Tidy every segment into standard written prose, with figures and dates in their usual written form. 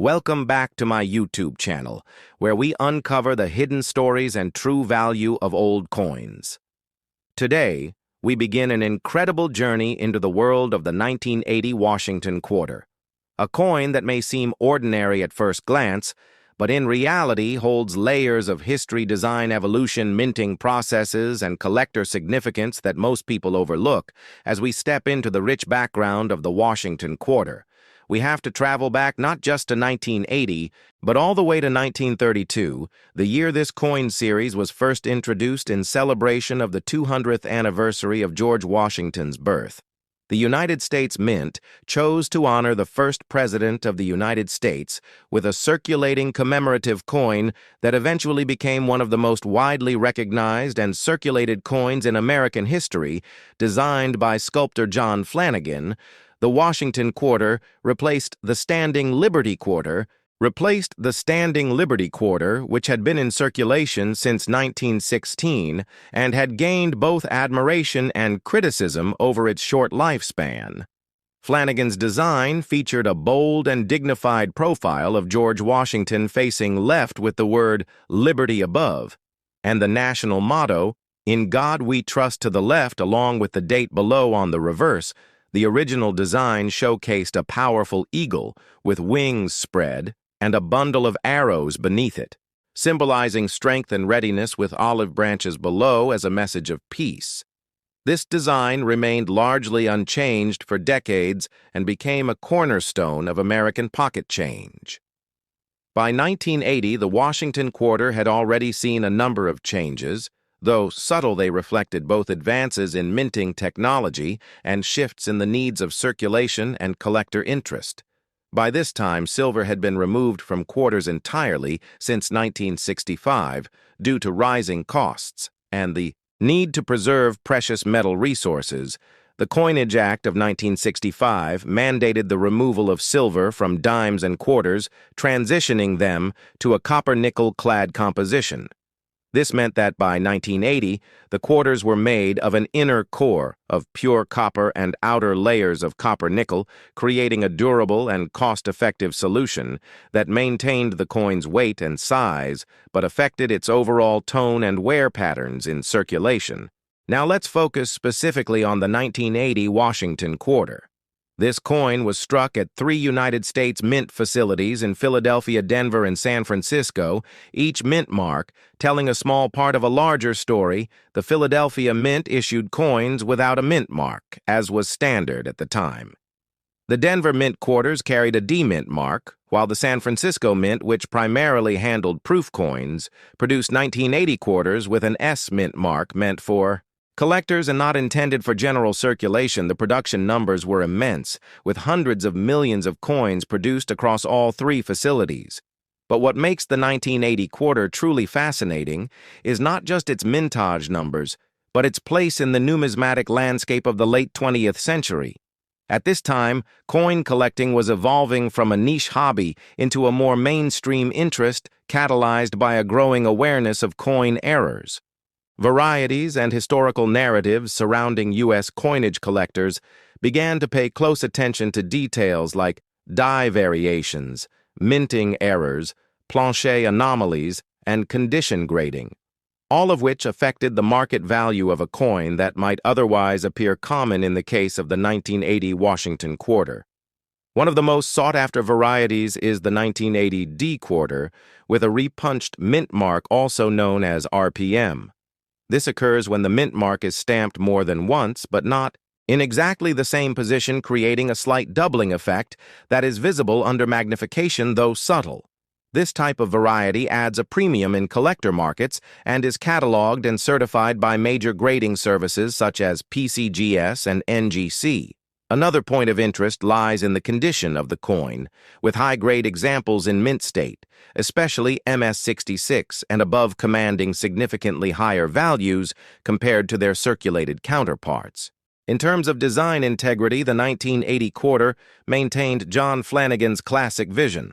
Welcome back to my YouTube channel, where we uncover the hidden stories and true value of old coins. Today, we begin an incredible journey into the world of the 1980 Washington quarter, a coin that may seem ordinary at first glance, but in reality holds layers of history, design, evolution, minting processes, and collector significance that most people overlook. As we step into the rich background of the Washington quarter, we have to travel back not just to 1980, but all the way to 1932, the year this coin series was first introduced in celebration of the 200th anniversary of George Washington's birth. The United States Mint chose to honor the first president of the United States with a circulating commemorative coin that eventually became one of the most widely recognized and circulated coins in American history. Designed by sculptor John Flanagan, the Washington quarter replaced the standing Liberty quarter, which had been in circulation since 1916 and had gained both admiration and criticism over its short lifespan. Flanagan's design featured a bold and dignified profile of George Washington facing left with the word "Liberty" above, and the national motto, "In God We Trust," to the left, along with the date below on the reverse. The original design showcased a powerful eagle with wings spread and a bundle of arrows beneath it, symbolizing strength and readiness, with olive branches below as a message of peace. This design remained largely unchanged for decades and became a cornerstone of American pocket change. By 1980, the Washington quarter had already seen a number of changes. Though subtle, they reflected both advances in minting technology and shifts in the needs of circulation and collector interest. By this time, silver had been removed from quarters entirely since 1965 due to rising costs and the need to preserve precious metal resources. The Coinage Act of 1965 mandated the removal of silver from dimes and quarters, transitioning them to a copper-nickel-clad composition. This meant that by 1980, the quarters were made of an inner core of pure copper and outer layers of copper-nickel, creating a durable and cost-effective solution that maintained the coin's weight and size, but affected its overall tone and wear patterns in circulation. Now let's focus specifically on the 1980 Washington quarter. This coin was struck at 3 United States Mint facilities in Philadelphia, Denver, and San Francisco, each mint mark telling a small part of a larger story. The Philadelphia Mint issued coins without a mint mark, as was standard at the time. The Denver Mint quarters carried a D-mint mark, while the San Francisco Mint, which primarily handled proof coins, produced 1980 quarters with an S mint mark meant for collectors and not intended for general circulation. The production numbers were immense, with hundreds of millions of coins produced across all 3 facilities. But what makes the 1980 quarter truly fascinating is not just its mintage numbers, but its place in the numismatic landscape of the late 20th century. At this time, coin collecting was evolving from a niche hobby into a more mainstream interest, catalyzed by a growing awareness of coin errors. Varieties and historical narratives surrounding U.S. coinage collectors began to pay close attention to details like die variations, minting errors, plancher anomalies, and condition grading, all of which affected the market value of a coin that might otherwise appear common in the case of the 1980 Washington quarter. One of the most sought-after varieties is the 1980 D quarter, with a repunched mint mark, also known as RPM. This occurs when the mint mark is stamped more than once, but not in exactly the same position, creating a slight doubling effect that is visible under magnification, though subtle. This type of variety adds a premium in collector markets and is cataloged and certified by major grading services such as PCGS and NGC. Another point of interest lies in the condition of the coin, with high-grade examples in mint state, especially MS66 and above, commanding significantly higher values compared to their circulated counterparts. In terms of design integrity, the 1980 quarter maintained John Flanagan's classic vision.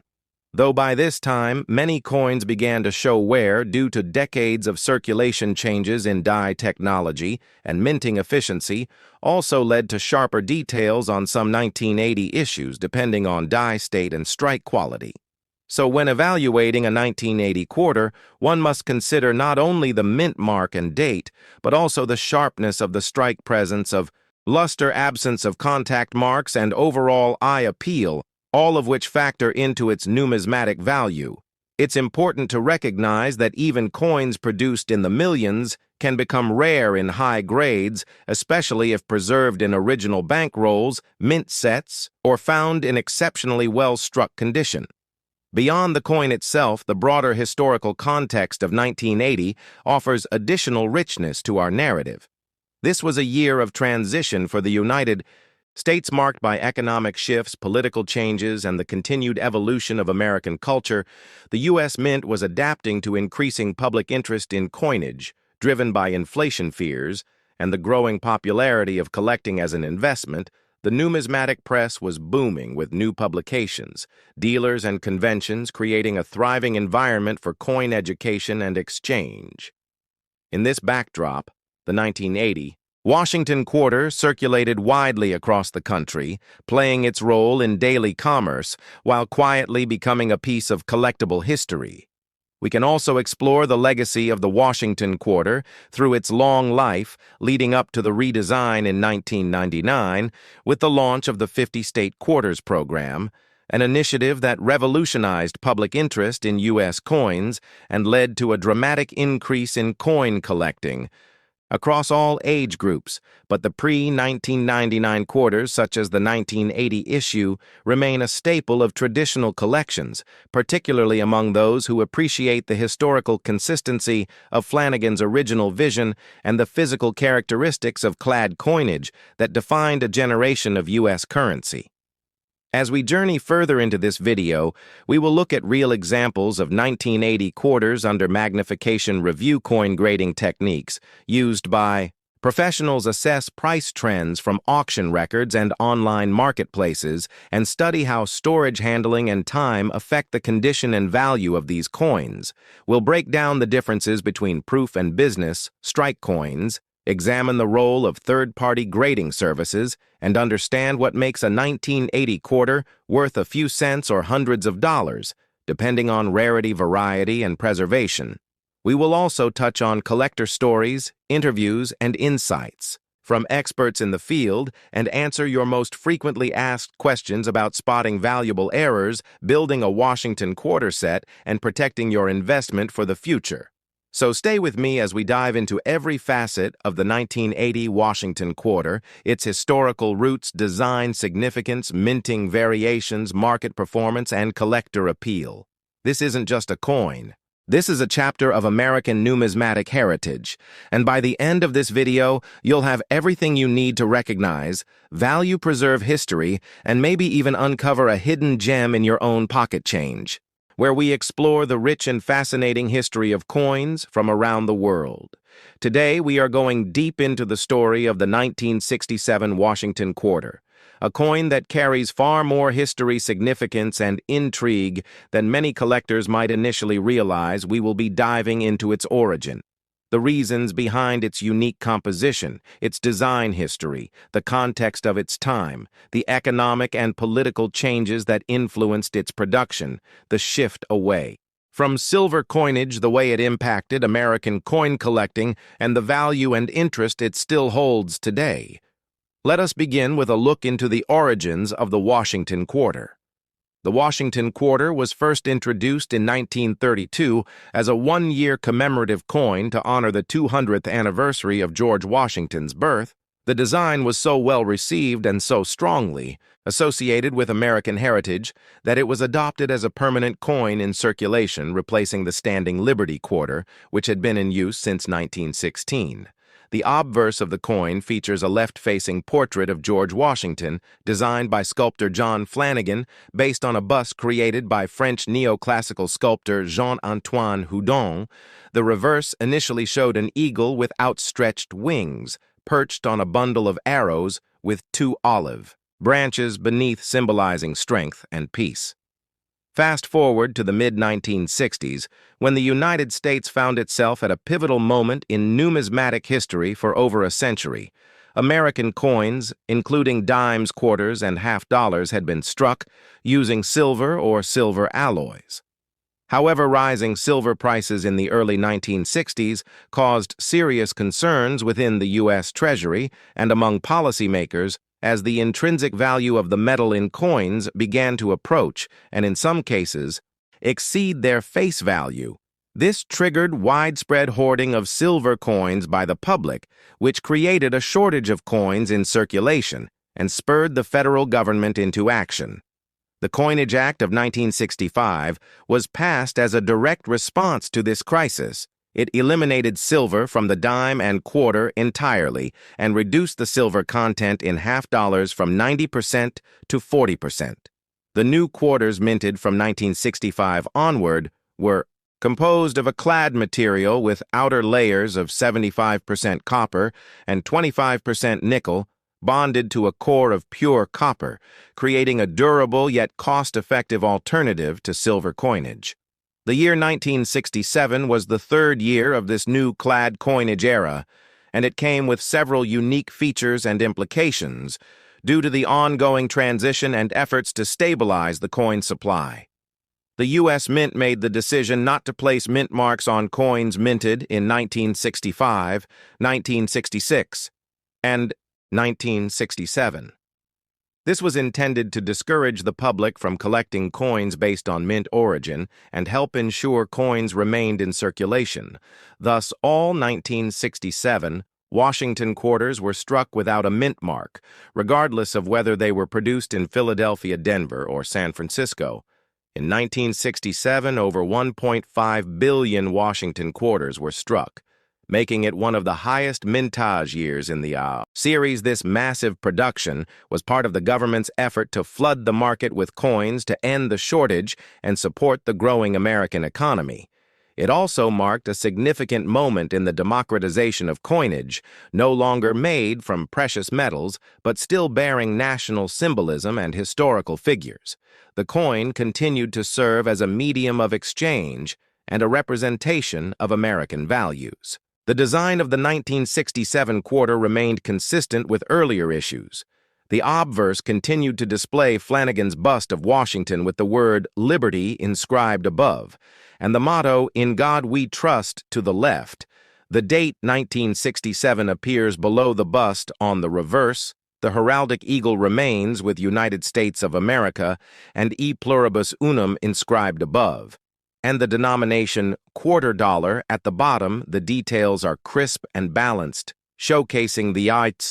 Though by this time, many coins began to show wear due to decades of circulation changes in die technology, and minting efficiency also led to sharper details on some 1980 issues depending on die state and strike quality. So when evaluating a 1980 quarter, one must consider not only the mint mark and date, but also the sharpness of the strike presence of luster, absence of contact marks, and overall eye appeal, all of which factor into its numismatic value. It's important to recognize that even coins produced in the millions can become rare in high grades, especially if preserved in original bankrolls, mint sets, or found in exceptionally well-struck condition. Beyond the coin itself, the broader historical context of 1980 offers additional richness to our narrative. This was a year of transition for the United States marked by economic shifts, political changes, and the continued evolution of American culture. The U.S. Mint was adapting to increasing public interest in coinage, driven by inflation fears, and the growing popularity of collecting as an investment. The numismatic press was booming with new publications, dealers and conventions creating a thriving environment for coin education and exchange. In this backdrop, the 1980 Washington quarter circulated widely across the country, playing its role in daily commerce while quietly becoming a piece of collectible history. We can also explore the legacy of the Washington quarter through its long life, leading up to the redesign in 1999 with the launch of the 50-state quarters program, an initiative that revolutionized public interest in U.S. coins and led to a dramatic increase in coin collecting across all age groups, but the pre-1999 quarters, such as the 1980 issue, remain a staple of traditional collections, particularly among those who appreciate the historical consistency of Flanagan's original vision and the physical characteristics of clad coinage that defined a generation of U.S. currency. As we journey further into this video, we will look at real examples of 1980 quarters under magnification review coin grading techniques used by professionals. Assess price trends from auction records and online marketplaces and study how storage, handling, and time affect the condition and value of these coins. We'll break down the differences between proof and business, strike coins, examine the role of third-party grading services, and understand what makes a 1980 quarter worth a few cents or hundreds of dollars, depending on rarity, variety, and preservation. We will also touch on collector stories, interviews, and insights from experts in the field and answer your most frequently asked questions about spotting valuable errors, building a Washington quarter set, and protecting your investment for the future. So stay with me as we dive into every facet of the 1980 Washington quarter, its historical roots, design significance, minting variations, market performance, and collector appeal. This isn't just a coin. This is a chapter of American numismatic heritage, and by the end of this video, you'll have everything you need to recognize, value, preserve history, and maybe even uncover a hidden gem in your own pocket change, where we explore the rich and fascinating history of coins from around the world. Today, we are going deep into the story of the 1967 Washington quarter, a coin that carries far more history, significance, and intrigue than many collectors might initially realize. We will be diving into its origin, the reasons behind its unique composition, its design history, the context of its time, the economic and political changes that influenced its production, the shift away from silver coinage, the way it impacted American coin collecting, and the value and interest it still holds today. Let us begin with a look into the origins of the Washington quarter. The Washington quarter was first introduced in 1932 as a one-year commemorative coin to honor the 200th anniversary of George Washington's birth. The design was so well received and so strongly associated with American heritage that it was adopted as a permanent coin in circulation, replacing the standing Liberty quarter, which had been in use since 1916. The obverse of the coin features a left-facing portrait of George Washington, designed by sculptor John Flanagan, based on a bust created by French neoclassical sculptor Jean-Antoine Houdon. The reverse initially showed an eagle with outstretched wings, perched on a bundle of arrows with two olive branches beneath, symbolizing strength and peace. Fast forward to the mid-1960s, when the United States found itself at a pivotal moment in numismatic history for over a century. American coins, including dimes, quarters, and half dollars, had been struck using silver or silver alloys. However, rising silver prices in the early 1960s caused serious concerns within the U.S. Treasury and among policymakers as the intrinsic value of the metal in coins began to approach, and in some cases, exceed their face value. This triggered widespread hoarding of silver coins by the public, which created a shortage of coins in circulation and spurred the federal government into action. The Coinage Act of 1965 was passed as a direct response to this crisis. It eliminated silver from the dime and quarter entirely and reduced the silver content in half dollars from 90% to 40%. The new quarters minted from 1965 onward were composed of a clad material with outer layers of 75% copper and 25% nickel, bonded to a core of pure copper, creating a durable yet cost-effective alternative to silver coinage. The year 1967 was the third year of this new clad coinage era, and it came with several unique features and implications due to the ongoing transition and efforts to stabilize the coin supply. The U.S. Mint made the decision not to place mint marks on coins minted in 1965, 1966, and 1967. This was intended to discourage the public from collecting coins based on mint origin and help ensure coins remained in circulation. Thus, all 1967 Washington quarters were struck without a mint mark, regardless of whether they were produced in Philadelphia, Denver, or San Francisco. In 1967, over 1.5 billion Washington quarters were struck, making it one of the highest mintage years in the series. This massive production was part of the government's effort to flood the market with coins to end the shortage and support the growing American economy. It also marked a significant moment in the democratization of coinage, no longer made from precious metals, but still bearing national symbolism and historical figures. The coin continued to serve as a medium of exchange and a representation of American values. The design of the 1967 quarter remained consistent with earlier issues. The obverse continued to display Flanagan's bust of Washington with the word "Liberty" inscribed above, and the motto "In God We Trust" to the left. The date 1967 appears below the bust on the reverse. The heraldic eagle remains with United States of America and E pluribus unum inscribed above, and the denomination quarter dollar at the bottom. The details are crisp and balanced, showcasing the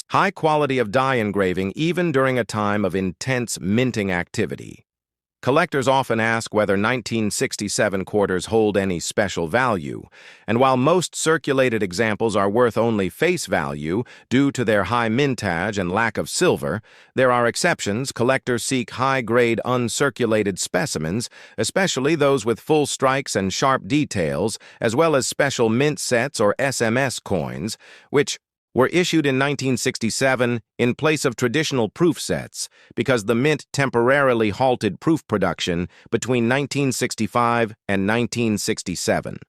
high quality of die engraving even during a time of intense minting activity. Collectors often ask whether 1967 quarters hold any special value, and while most circulated examples are worth only face value due to their high mintage and lack of silver, there are exceptions. Collectors seek high-grade uncirculated specimens, especially those with full strikes and sharp details, as well as special mint sets or SMS coins, which were issued in 1967 in place of traditional proof sets because the mint temporarily halted proof production between 1965 and 1967.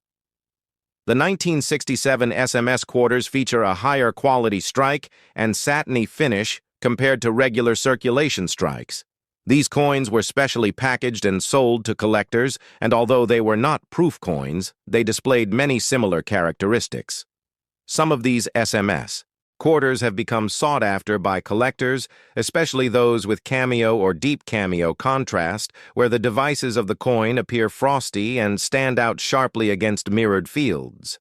The 1967 SMS quarters feature a higher quality strike and satiny finish compared to regular circulation strikes. These coins were specially packaged and sold to collectors, and although they were not proof coins, they displayed many similar characteristics. Some of these SMS quarters have become sought after by collectors, especially those with cameo or deep cameo contrast, where the devices of the coin appear frosty and stand out sharply against mirrored fields.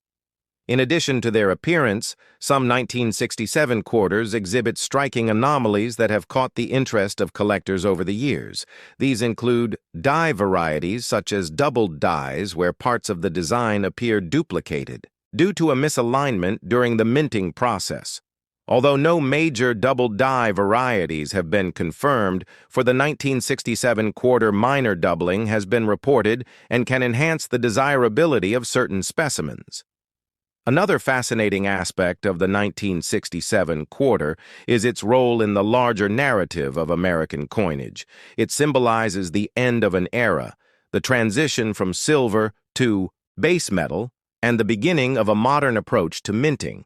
In addition to their appearance, some 1967 quarters exhibit striking anomalies that have caught the interest of collectors over the years. These include die varieties such as doubled dies, where parts of the design appear duplicated due to a misalignment during the minting process. Although no major double die varieties have been confirmed, for the 1967 quarter minor doubling has been reported and can enhance the desirability of certain specimens. Another fascinating aspect of the 1967 quarter is its role in the larger narrative of American coinage. It symbolizes the end of an era, the transition from silver to base metal, and the beginning of a modern approach to minting.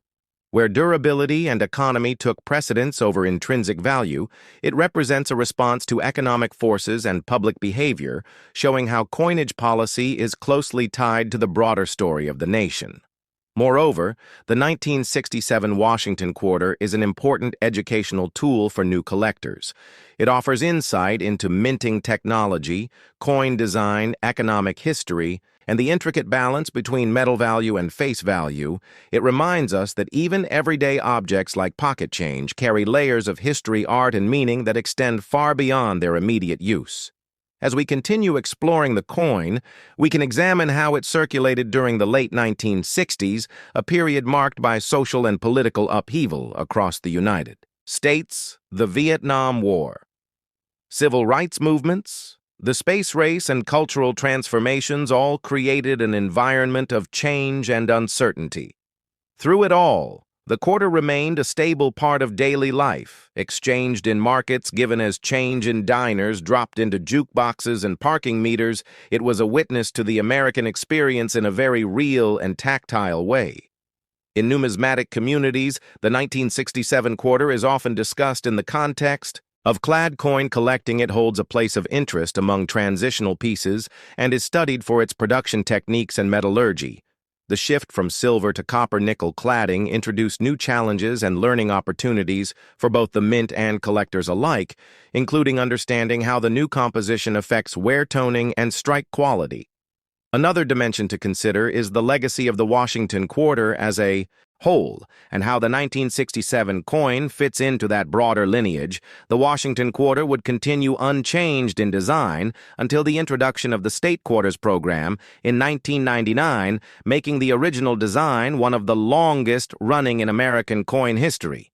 Where durability and economy took precedence over intrinsic value, it represents a response to economic forces and public behavior, showing how coinage policy is closely tied to the broader story of the nation. Moreover, the 1967 Washington Quarter is an important educational tool for new collectors. It offers insight into minting technology, coin design, economic history, and the intricate balance between metal value and face value. It reminds us that even everyday objects like pocket change carry layers of history, art, and meaning that extend far beyond their immediate use. As we continue exploring the coin, we can examine how it circulated during the late 1960s, a period marked by social and political upheaval across the United States, the Vietnam War, civil rights movements, the space race, and cultural transformations all created an environment of change and uncertainty. Through it all, the quarter remained a stable part of daily life, exchanged in markets, given as change in diners, dropped into jukeboxes and parking meters. It was a witness to the American experience in a very real and tactile way. In numismatic communities, the 1967 quarter is often discussed in the context of clad coin collecting. It holds a place of interest among transitional pieces and is studied for its production techniques and metallurgy. The shift from silver to copper-nickel cladding introduced new challenges and learning opportunities for both the mint and collectors alike, including understanding how the new composition affects wear toning and strike quality. Another dimension to consider is the legacy of the Washington Quarter as a whole, and how the 1967 coin fits into that broader lineage. The Washington Quarter would continue unchanged in design until the introduction of the State Quarters program in 1999, making the original design one of the longest running in American coin history.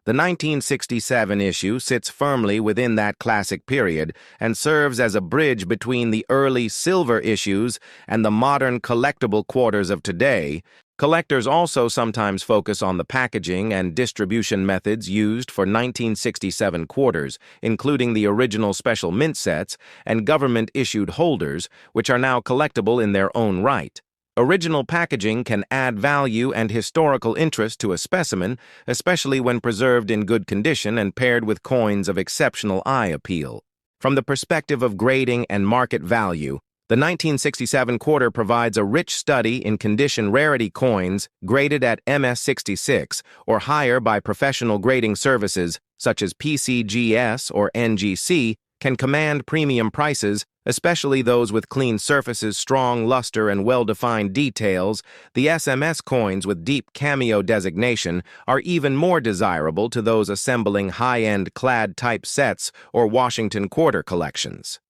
The 1967 issue sits firmly within that classic period and serves as a bridge between the early silver issues and the modern collectible quarters of today. Collectors also sometimes focus on the packaging and distribution methods used for 1967 quarters, including the original special mint sets and government-issued holders, which are now collectible in their own right. Original packaging can add value and historical interest to a specimen, especially when preserved in good condition and paired with coins of exceptional eye appeal. From the perspective of grading and market value, the 1967 quarter provides a rich study in condition rarity coins graded at MS66 or higher by professional grading services such as PCGS or NGC can command premium prices, especially those with clean surfaces, strong luster, and well-defined details. The SMS coins with deep cameo designation are even more desirable to those assembling high-end clad-type sets or Washington Quarter collections.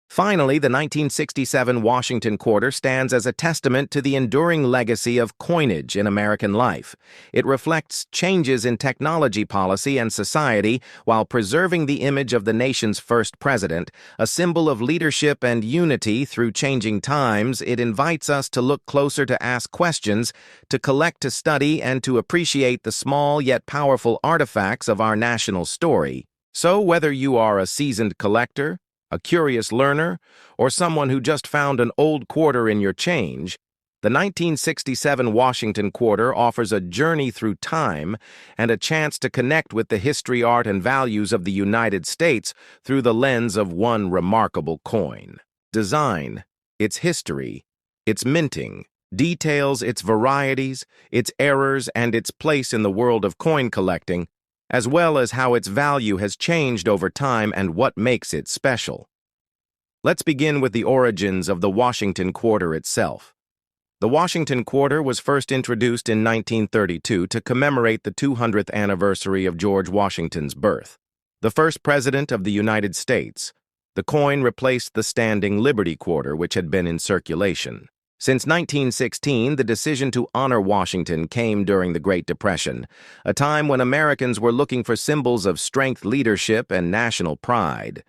Finally, the 1967 Washington Quarter stands as a testament to the enduring legacy of coinage in American life. It reflects changes in technology policy and society while preserving the image of the nation's first president, a symbol of leadership and unity through changing times. It invites us to look closer, to ask questions, to collect, to study, and to appreciate the small yet powerful artifacts of our national story. So, whether you are a seasoned collector, a curious learner, or someone who just found an old quarter in your change, the 1967 Washington Quarter offers a journey through time and a chance to connect with the history, art, and values of the United States through the lens of one remarkable coin. Design, its history, its minting, details, its varieties, its errors, and its place in the world of coin collecting, as well as how its value has changed over time and what makes it special. Let's begin with the origins of the Washington Quarter itself. The Washington Quarter was first introduced in 1932 to commemorate the 200th anniversary of George Washington's birth, the first president of the United States. The coin replaced the standing Liberty Quarter, which had been in circulation. Since 1916, the decision to honor Washington came during the Great Depression, a time when Americans were looking for symbols of strength, leadership, and national pride.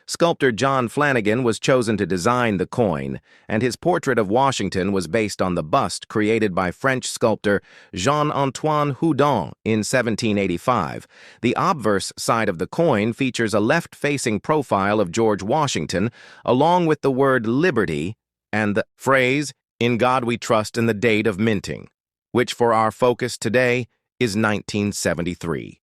Sculptor John Flanagan was chosen to design the coin, and his portrait of Washington was based on the bust created by French sculptor Jean-Antoine Houdon in 1785. The obverse side of the coin features a left-facing profile of George Washington, along with the word liberty and the phrase, "In God we trust," and the date of minting, which for our focus today is 1973.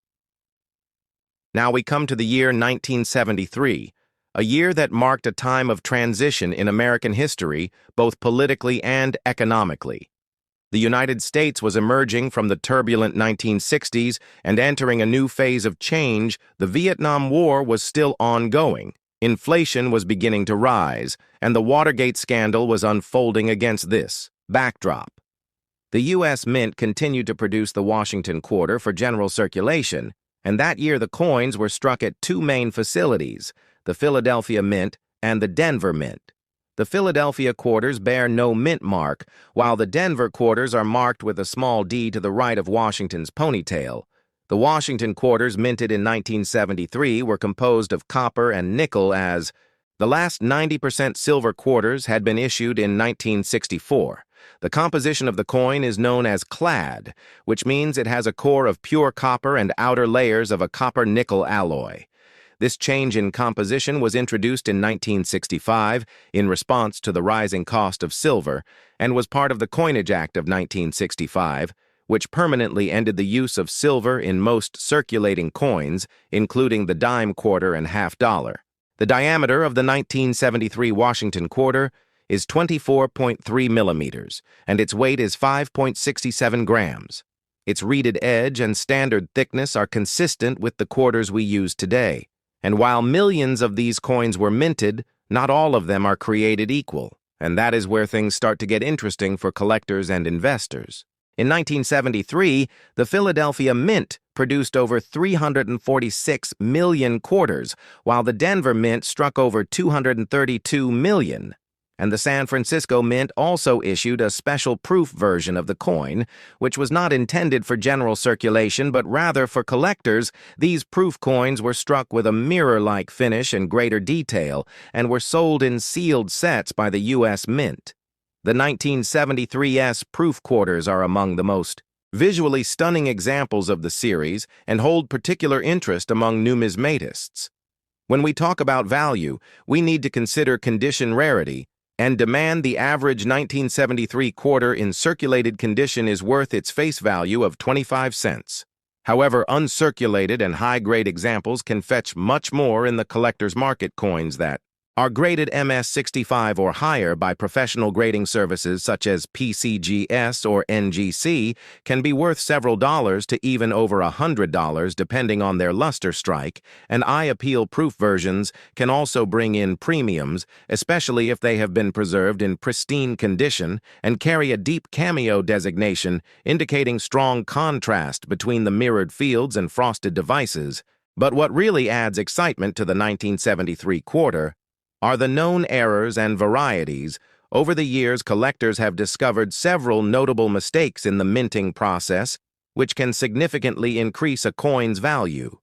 Now we come to the year 1973, a year that marked a time of transition in American history, both politically and economically. The United States was emerging from the turbulent 1960s and entering a new phase of change. The Vietnam War was still ongoing. Inflation was beginning to rise, and the Watergate scandal was unfolding against this backdrop. The U.S. Mint continued to produce the Washington quarter for general circulation, and that year the coins were struck at two main facilities, the Philadelphia Mint and the Denver Mint. The Philadelphia quarters bear no mint mark, while the Denver quarters are marked with a small D to the right of Washington's ponytail. The Washington quarters minted in 1973 were composed of copper and nickel as the last 90% silver quarters had been issued in 1964. The composition of the coin is known as clad, which means it has a core of pure copper and outer layers of a copper-nickel alloy. This change in composition was introduced in 1965 in response to the rising cost of silver and was part of the Coinage Act of 1965, which permanently ended the use of silver in most circulating coins, including the dime quarter and half dollar. The diameter of the 1973 Washington quarter is 24.3 millimeters, and its weight is 5.67 grams. Its reeded edge and standard thickness are consistent with the quarters we use today. And while millions of these coins were minted, not all of them are created equal, and that is where things start to get interesting for collectors and investors. In 1973, the Philadelphia Mint produced over 346 million quarters, while the Denver Mint struck over 232 million. And the San Francisco Mint also issued a special proof version of the coin, which was not intended for general circulation but rather for collectors. These proof coins were struck with a mirror-like finish and greater detail and were sold in sealed sets by the U.S. Mint. The 1973's proof quarters are among the most visually stunning examples of the series and hold particular interest among numismatists. When we talk about value, we need to consider condition rarity and demand the average 1973 quarter in circulated condition is worth its face value of 25 cents. However, uncirculated and high-grade examples can fetch much more in the collector's market. Coins that are graded MS-65 or higher by professional grading services such as PCGS or NGC can be worth several dollars to even over $100 depending on their luster strike, and eye-appeal proof versions can also bring in premiums, especially if they have been preserved in pristine condition and carry a deep cameo designation indicating strong contrast between the mirrored fields and frosted devices. But what really adds excitement to the 1973 quarter are the known errors and varieties. Over the years, collectors have discovered several notable mistakes in the minting process, which can significantly increase a coin's value.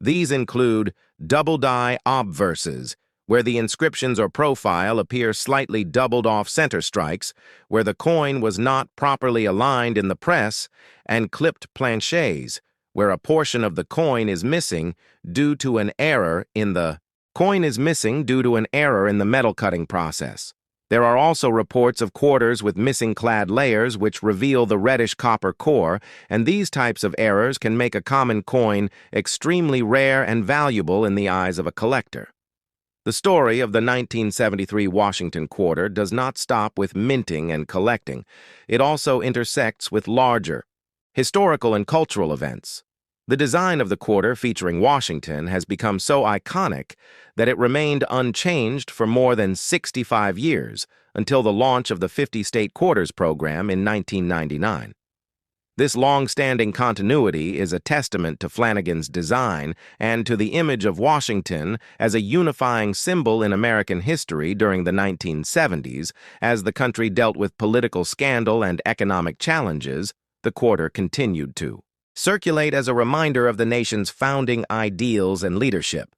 These include double-die obverses, where the inscriptions or profile appear slightly doubled off center strikes, where the coin was not properly aligned in the press, and clipped planchets, where a portion of the coin is missing due to an error in the metal cutting process. There are also reports of quarters with missing clad layers which reveal the reddish copper core, and these types of errors can make a common coin extremely rare and valuable in the eyes of a collector. The story of the 1973 Washington quarter does not stop with minting and collecting. It also intersects with larger historical and cultural events. The design of the quarter featuring Washington has become so iconic that it remained unchanged for more than 65 years until the launch of the 50-state quarters program in 1999. This long-standing continuity is a testament to Flanagan's design and to the image of Washington as a unifying symbol in American history during the 1970s. As the country dealt with political scandal and economic challenges, the quarter continued to circulate as a reminder of the nation's founding ideals and leadership.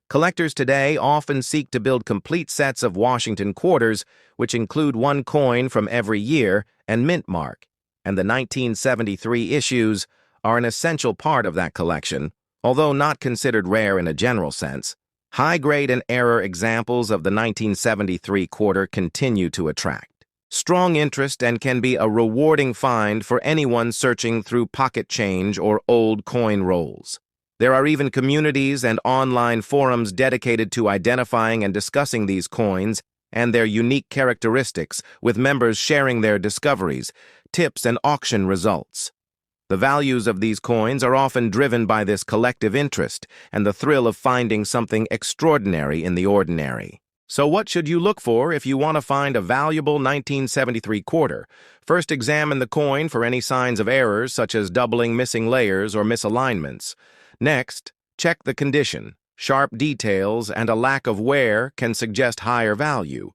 Collectors today often seek to build complete sets of Washington quarters, which include one coin from every year and mint mark, and the 1973 issues are an essential part of that collection, although not considered rare in a general sense. High-grade and error examples of the 1973 quarter continue to attract strong interest and can be a rewarding find for anyone searching through pocket change or old coin rolls. There are even communities and online forums dedicated to identifying and discussing these coins and their unique characteristics, with members sharing their discoveries, tips, and auction results. The values of these coins are often driven by this collective interest and the thrill of finding something extraordinary in the ordinary. So what should you look for if you want to find a valuable 1973 quarter? First, examine the coin for any signs of errors such as doubling, missing layers, or misalignments. Next, check the condition. Sharp details and a lack of wear can suggest higher value.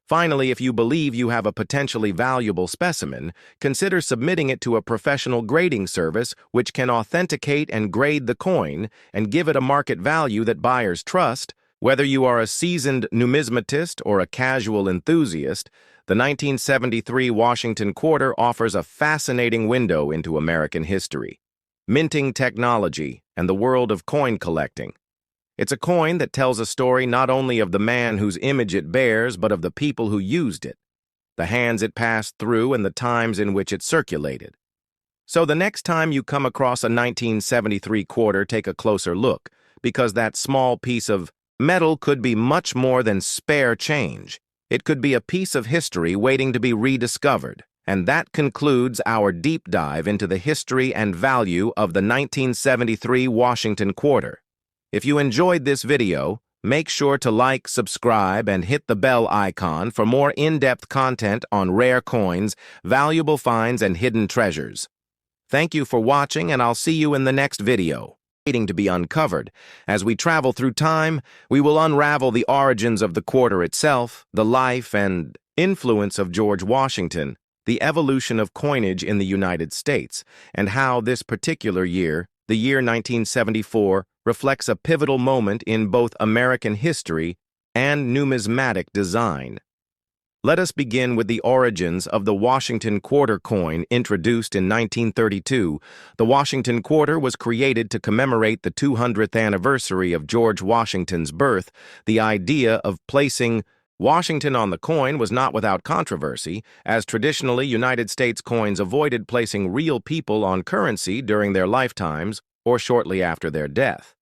Finally, if you believe you have a potentially valuable specimen, consider submitting it to a professional grading service which can authenticate and grade the coin and give it a market value that buyers trust. Whether you are a seasoned numismatist or a casual enthusiast, the 1973 Washington quarter offers a fascinating window into American history, minting technology, and the world of coin collecting. It's a coin that tells a story not only of the man whose image it bears, but of the people who used it, the hands it passed through, and the times in which it circulated. So the next time you come across a 1973 quarter, take a closer look, because that small piece of metal could be much more than spare change. It could be a piece of history waiting to be rediscovered. And that concludes our deep dive into the history and value of the 1973 Washington quarter. If you enjoyed this video, make sure to like, subscribe, and hit the bell icon for more in-depth content on rare coins, valuable finds, and hidden treasures. Thank you for watching, and I'll see you in the next video. Waiting to be uncovered. As we travel through time, we will unravel the origins of the quarter itself, the life and influence of George Washington, the evolution of coinage in the United States, and how this particular year, the year 1974, reflects a pivotal moment in both American history and numismatic design. Let us begin with the origins of the Washington quarter coin introduced in 1932. The Washington quarter was created to commemorate the 200th anniversary of George Washington's birth. The idea of placing Washington on the coin was not without controversy, as traditionally United States coins avoided placing real people on currency during their lifetimes or shortly after their death.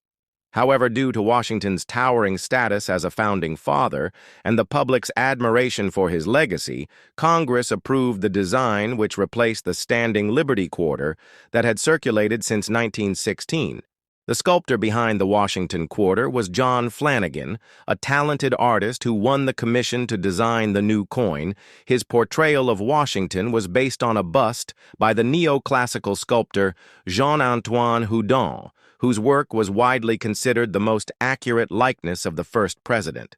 However, due to Washington's towering status as a founding father and the public's admiration for his legacy, Congress approved the design which replaced the standing Liberty quarter that had circulated since 1916. The sculptor behind the Washington quarter was John Flanagan, a talented artist who won the commission to design the new coin. His portrayal of Washington was based on a bust by the neoclassical sculptor Jean-Antoine Houdon, whose work was widely considered the most accurate likeness of the first president.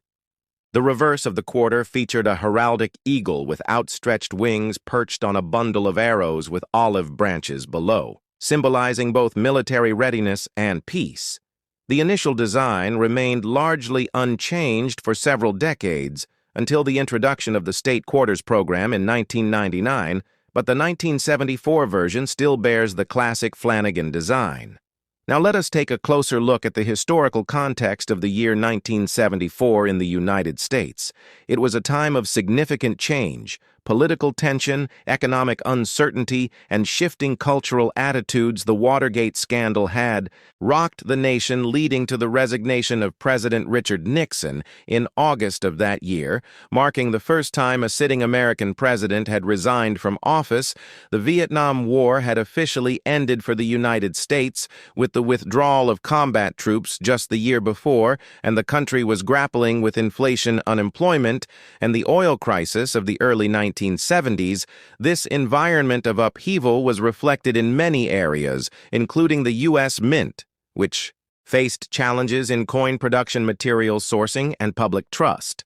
The reverse of the quarter featured a heraldic eagle with outstretched wings perched on a bundle of arrows with olive branches below, symbolizing both military readiness and peace. The initial design remained largely unchanged for several decades until the introduction of the state quarters program in 1999, but the 1974 version still bears the classic Flanagan design. Now let us take a closer look at the historical context of the year 1974 in the United States. It was a time of significant change, political tension, economic uncertainty, and shifting cultural attitudes. The Watergate scandal had rocked the nation, leading to the resignation of President Richard Nixon in August of that year, marking the first time a sitting American president had resigned from office. The Vietnam War had officially ended for the United States with the withdrawal of combat troops just the year before, and the country was grappling with inflation, unemployment, and the oil crisis of the early 1970s. This environment of upheaval was reflected in many areas, including the U.S. Mint, which faced challenges in coin production, material sourcing, and public trust.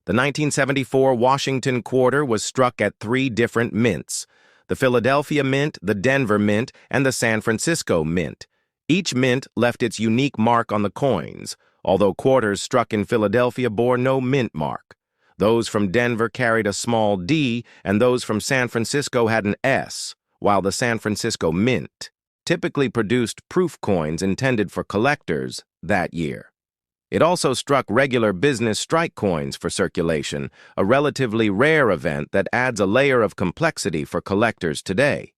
The 1974 Washington quarter was struck at 3 different mints: the Philadelphia Mint, the Denver Mint, and the San Francisco Mint. Each mint left its unique mark on the coins, although quarters struck in Philadelphia bore no mint mark. Those from Denver carried a small D, and those from San Francisco had an S, while the San Francisco Mint typically produced proof coins intended for collectors that year. It also struck regular business strike coins for circulation, a relatively rare event that adds a layer of complexity for collectors today.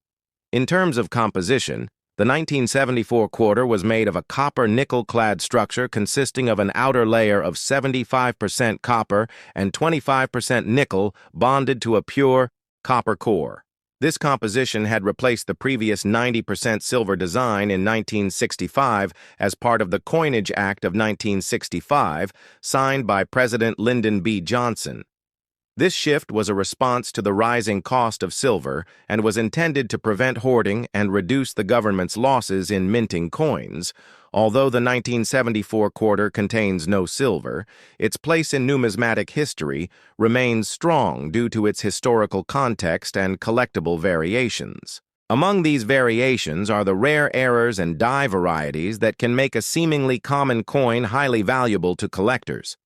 In terms of composition, the 1974 quarter was made of a copper nickel-clad structure consisting of an outer layer of 75% copper and 25% nickel bonded to a pure copper core. This composition had replaced the previous 90% silver design in 1965 as part of the Coinage Act of 1965, signed by President Lyndon B. Johnson. This shift was a response to the rising cost of silver and was intended to prevent hoarding and reduce the government's losses in minting coins. Although the 1974 quarter contains no silver, its place in numismatic history remains strong due to its historical context and collectible variations. Among these variations are the rare errors and die varieties that can make a seemingly common coin highly valuable to collectors.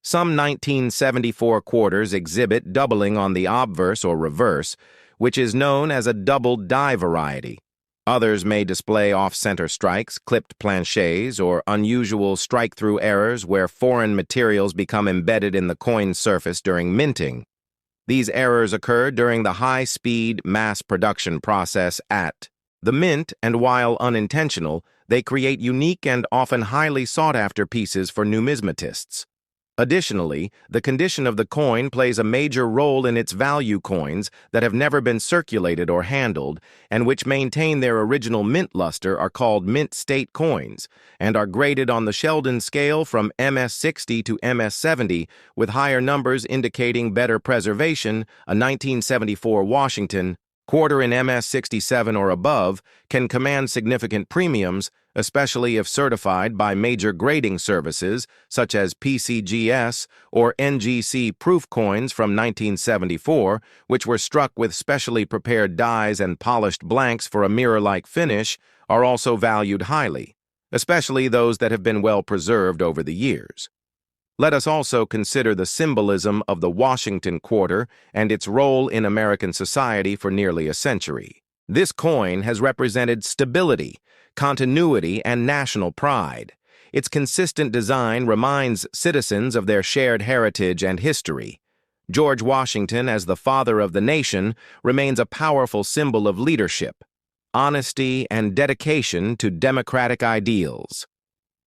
Some 1974 quarters exhibit doubling on the obverse or reverse, which is known as a doubled die variety. Others may display off-center strikes, clipped planchets, or unusual strike-through errors where foreign materials become embedded in the coin surface during minting. These errors occur during the high-speed mass production process at the mint, and while unintentional, they create unique and often highly sought-after pieces for numismatists. Additionally, the condition of the coin plays a major role in its value. Coins that have never been circulated or handled, and which maintain their original mint luster, are called mint state coins, and are graded on the Sheldon scale from MS-60 to MS-70, with higher numbers indicating better preservation. A 1974 Washington quarter in MS-67 or above can command significant premiums, especially if certified by major grading services such as PCGS or NGC proof coins from 1974, which were struck with specially prepared dies and polished blanks for a mirror-like finish, are also valued highly, especially those that have been well preserved over the years. Let us also consider the symbolism of the Washington quarter and its role in American society for nearly a century. This coin has represented stability, continuity, and national pride. Its consistent design reminds citizens of their shared heritage and history. George Washington, as the father of the nation, remains a powerful symbol of leadership, honesty, and dedication to democratic ideals.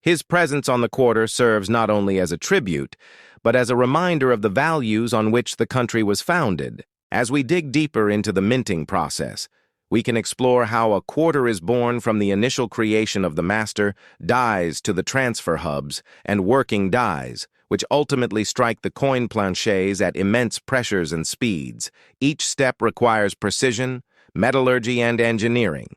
His presence on the quarter serves not only as a tribute, but as a reminder of the values on which the country was founded. As we dig deeper into the minting process, we can explore how a quarter is born from the initial creation of the master, dies to the transfer hubs, and working dies, which ultimately strike the coin planchets at immense pressures and speeds. Each step requires precision, metallurgy, and engineering.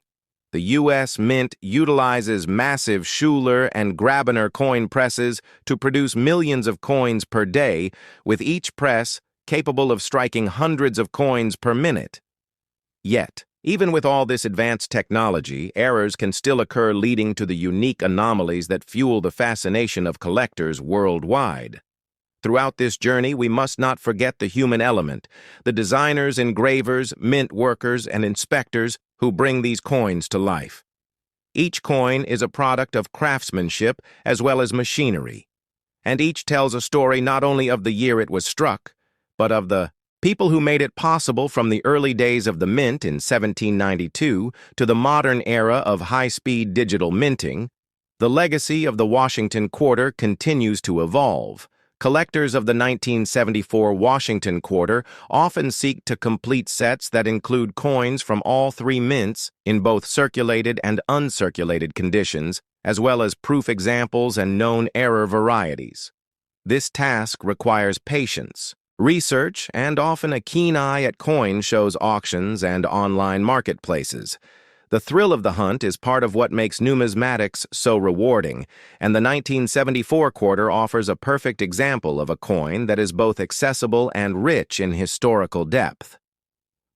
The U.S. Mint utilizes massive Schuler and Grabiner coin presses to produce millions of coins per day, with each press capable of striking hundreds of coins per minute. Yet, even with all this advanced technology, errors can still occur, leading to the unique anomalies that fuel the fascination of collectors worldwide. Throughout this journey, we must not forget the human element, the designers, engravers, mint workers, and inspectors who bring these coins to life. Each coin is a product of craftsmanship as well as machinery, and each tells a story not only of the year it was struck, but of the people who made it possible from the early days of the mint in 1792 to the modern era of high-speed digital minting. The legacy of the Washington quarter continues to evolve. Collectors of the 1974 Washington quarter often seek to complete sets that include coins from all three mints in both circulated and uncirculated conditions, as well as proof examples and known error varieties. This task requires patience, research, and often a keen eye at coin shows, auctions, and online marketplaces. The thrill of the hunt is part of what makes numismatics so rewarding, and the 1974 quarter offers a perfect example of a coin that is both accessible and rich in historical depth.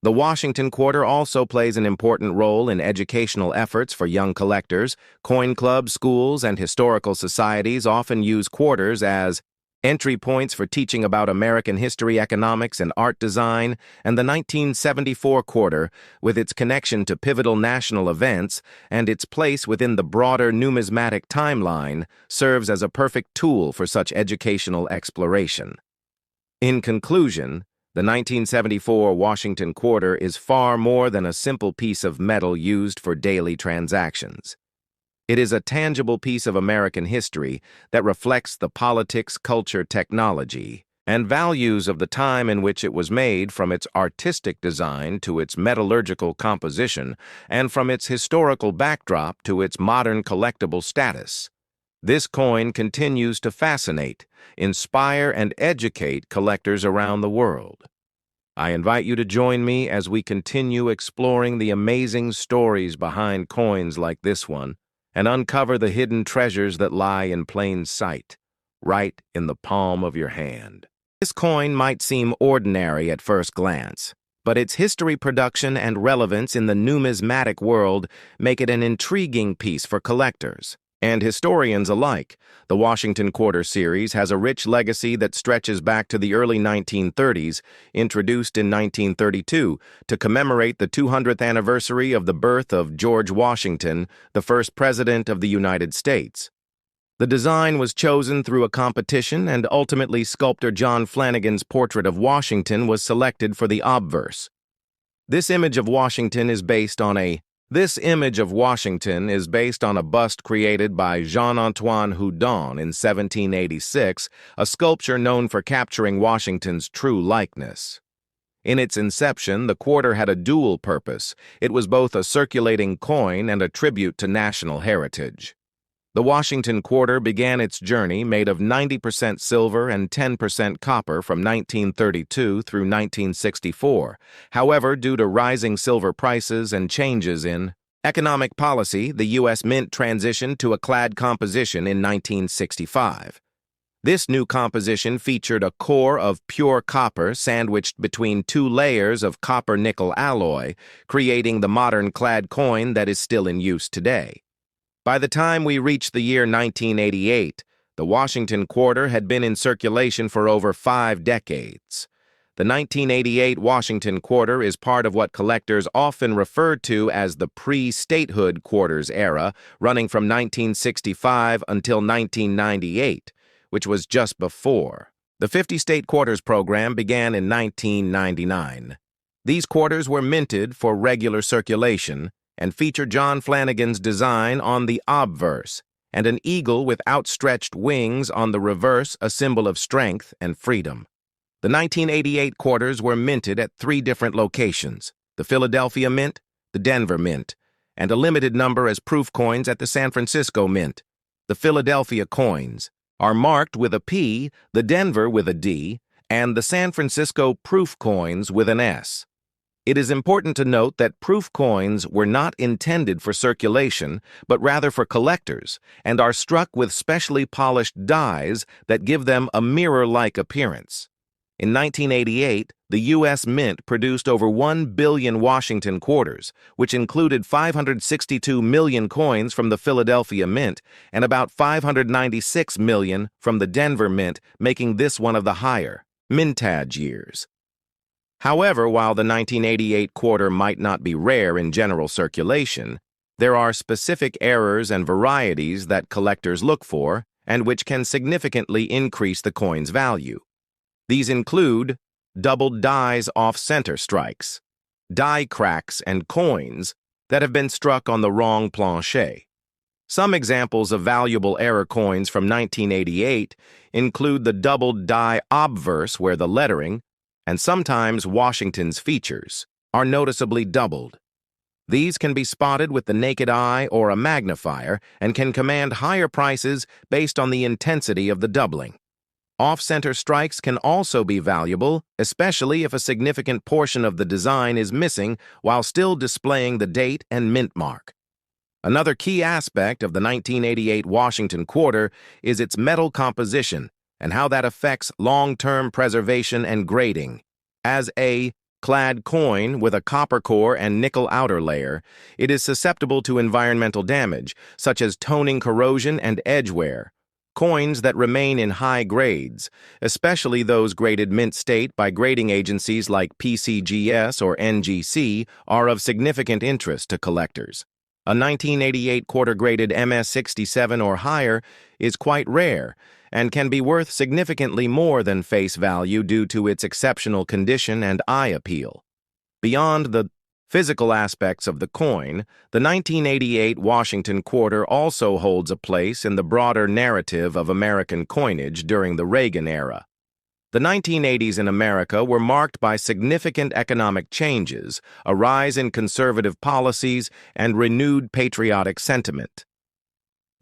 The Washington quarter also plays an important role in educational efforts for young collectors. Coin clubs, schools, and historical societies often use quarters as entry points for teaching about American history, economics, and art design, and the 1974 quarter, with its connection to pivotal national events and its place within the broader numismatic timeline, serves as a perfect tool for such educational exploration. In conclusion, the 1974 Washington quarter is far more than a simple piece of metal used for daily transactions. It is a tangible piece of American history that reflects the politics, culture, technology, and values of the time in which it was made, from its artistic design to its metallurgical composition, and from its historical backdrop to its modern collectible status. This coin continues to fascinate, inspire, and educate collectors around the world. I invite you to join me as we continue exploring the amazing stories behind coins like this one and uncover the hidden treasures that lie in plain sight, right in the palm of your hand. This coin might seem ordinary at first glance, but its history, production, and relevance in the numismatic world make it an intriguing piece for collectors and historians alike. The Washington Quarter series has a rich legacy that stretches back to the early 1930s, introduced in 1932 to commemorate the 200th anniversary of the birth of George Washington, the first president of the United States. The design was chosen through a competition, and ultimately sculptor John Flanagan's portrait of Washington was selected for the obverse. This image of Washington is based on a bust created by Jean-Antoine Houdon in 1786, a sculpture known for capturing Washington's true likeness. In its inception, the quarter had a dual purpose. It was both a circulating coin and a tribute to national heritage. The Washington quarter began its journey made of 90% silver and 10% copper from 1932 through 1964. However, due to rising silver prices and changes in economic policy, the U.S. Mint transitioned to a clad composition in 1965. This new composition featured a core of pure copper sandwiched between two layers of copper-nickel alloy, creating the modern clad coin that is still in use today. By the time we reached the year 1988, the Washington quarter had been in circulation for over 5 decades. The 1988 Washington quarter is part of what collectors often refer to as the pre-statehood quarters era, running from 1965 until 1998, which was just before. The 50-state quarters program began in 1999. These quarters were minted for regular circulation and feature John Flanagan's design on the obverse, and an eagle with outstretched wings on the reverse, a symbol of strength and freedom. The 1988 quarters were minted at 3 different locations: the Philadelphia Mint, the Denver Mint, and a limited number as proof coins at the San Francisco Mint. The Philadelphia coins are marked with a P, the Denver with a D, and the San Francisco proof coins with an S. It is important to note that proof coins were not intended for circulation, but rather for collectors, and are struck with specially polished dies that give them a mirror-like appearance. In 1988, the U.S. Mint produced over 1 billion Washington quarters, which included 562 million coins from the Philadelphia Mint and about 596 million from the Denver Mint, making this one of the higher mintage years. However, while the 1988 quarter might not be rare in general circulation, there are specific errors and varieties that collectors look for and which can significantly increase the coin's value. These include doubled dies off-center strikes, die cracks, and coins that have been struck on the wrong planche. Some examples of valuable error coins from 1988 include the doubled die obverse, where the lettering, and sometimes Washington's features, are noticeably doubled. These can be spotted with the naked eye or a magnifier and can command higher prices based on the intensity of the doubling. Off-center strikes can also be valuable, especially if a significant portion of the design is missing while still displaying the date and mint mark. Another key aspect of the 1988 Washington quarter is its metal composition and how that affects long-term preservation and grading. As a clad coin with a copper core and nickel outer layer, it is susceptible to environmental damage, such as toning corrosion and edge wear. Coins that remain in high grades, especially those graded mint state by grading agencies like PCGS or NGC, are of significant interest to collectors. A 1988 quarter-graded MS-67 or higher is quite rare and can be worth significantly more than face value due to its exceptional condition and eye appeal. Beyond the physical aspects of the coin, the 1988 Washington quarter also holds a place in the broader narrative of American coinage during the Reagan era. The 1980s in America were marked by significant economic changes, a rise in conservative policies, and renewed patriotic sentiment.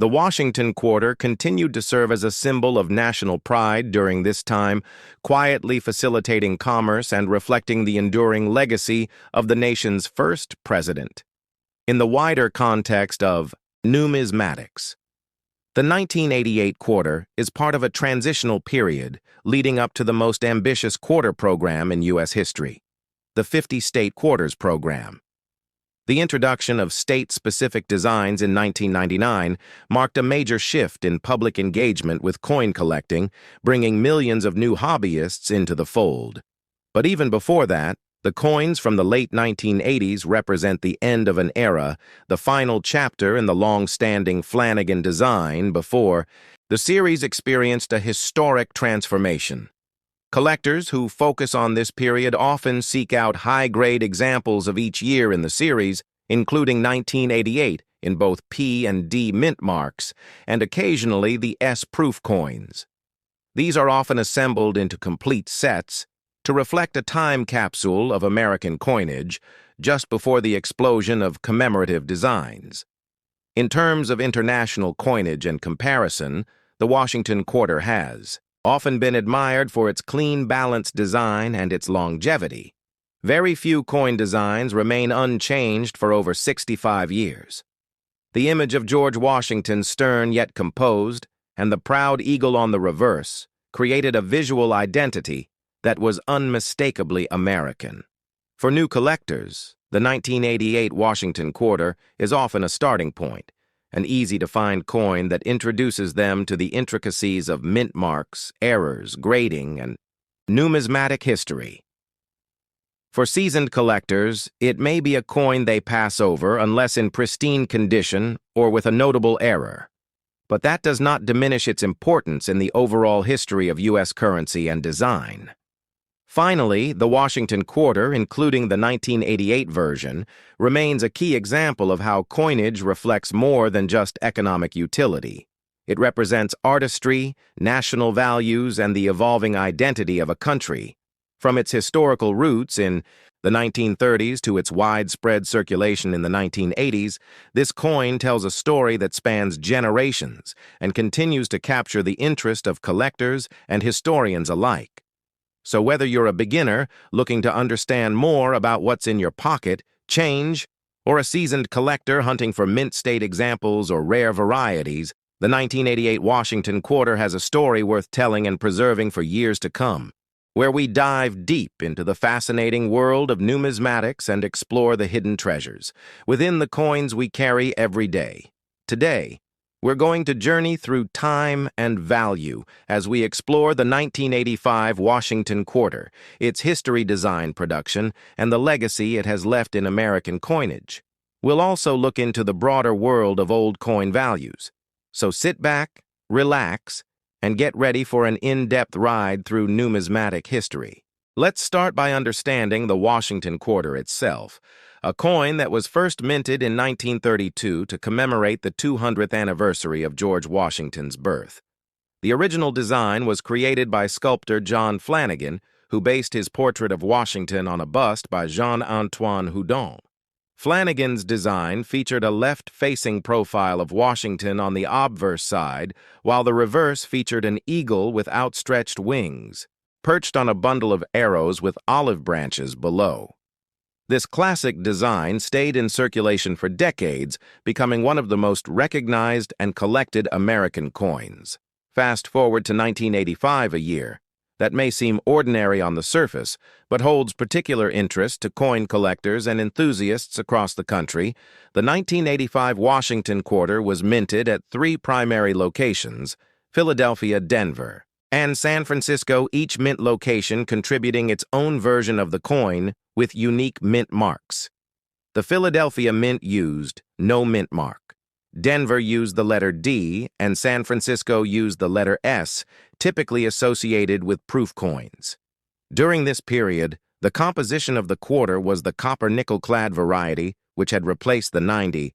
The Washington quarter continued to serve as a symbol of national pride during this time, quietly facilitating commerce and reflecting the enduring legacy of the nation's first president. In the wider context of numismatics, the 1988 quarter is part of a transitional period leading up to the most ambitious quarter program in U.S. history, the 50-state quarters program. The introduction of state-specific designs in 1999 marked a major shift in public engagement with coin collecting, bringing millions of new hobbyists into the fold. But even before that, the coins from the late 1980s represent the end of an era, the final chapter in the long-standing Flanagan design before the series experienced a historic transformation. Collectors who focus on this period often seek out high-grade examples of each year in the series, including 1988 in both P and D mint marks, and occasionally the S-proof coins. These are often assembled into complete sets to reflect a time capsule of American coinage just before the explosion of commemorative designs. In terms of international coinage and comparison, the Washington quarter has often been admired for its clean, balanced design and its longevity. Very few coin designs remain unchanged for over 65 years. The image of George Washington, stern yet composed, and the proud eagle on the reverse created a visual identity that was unmistakably American. For new collectors, the 1988 Washington quarter is often a starting point, an easy-to-find coin that introduces them to the intricacies of mint marks, errors, grading, and numismatic history. For seasoned collectors, it may be a coin they pass over unless in pristine condition or with a notable error. But that does not diminish its importance in the overall history of U.S. currency and design. Finally, the Washington quarter, including the 1988 version, remains a key example of how coinage reflects more than just economic utility. It represents artistry, national values, and the evolving identity of a country. From its historical roots in the 1930s to its widespread circulation in the 1980s, this coin tells a story that spans generations and continues to capture the interest of collectors and historians alike. So whether you're a beginner looking to understand more about what's in your pocket, change, or a seasoned collector hunting for mint state examples or rare varieties, the 1988 Washington quarter has a story worth telling and preserving for years to come, where we dive deep into the fascinating world of numismatics and explore the hidden treasures within the coins we carry every day. Today, we're going to journey through time and value as we explore the 1985 Washington quarter, its history, design, production, and the legacy it has left in American coinage. We'll also look into the broader world of old coin values. So sit back, relax, and get ready for an in-depth ride through numismatic history. Let's start by understanding the Washington quarter itself, a coin that was first minted in 1932 to commemorate the 200th anniversary of George Washington's birth. The original design was created by sculptor John Flanagan, who based his portrait of Washington on a bust by Jean-Antoine Houdon. Flanagan's design featured a left-facing profile of Washington on the obverse side, while the reverse featured an eagle with outstretched wings, perched on a bundle of arrows with olive branches below. This classic design stayed in circulation for decades, becoming one of the most recognized and collected American coins. Fast forward to 1985, a year that may seem ordinary on the surface, but holds particular interest to coin collectors and enthusiasts across the country. The 1985 Washington quarter was minted at 3 primary locations: Philadelphia, Denver, and San Francisco, each mint location contributing its own version of the coin with unique mint marks. The Philadelphia Mint used no mint mark. Denver used the letter D, and San Francisco used the letter S, typically associated with proof coins. During this period, the composition of the quarter was the copper-nickel-clad variety, which had replaced the 90%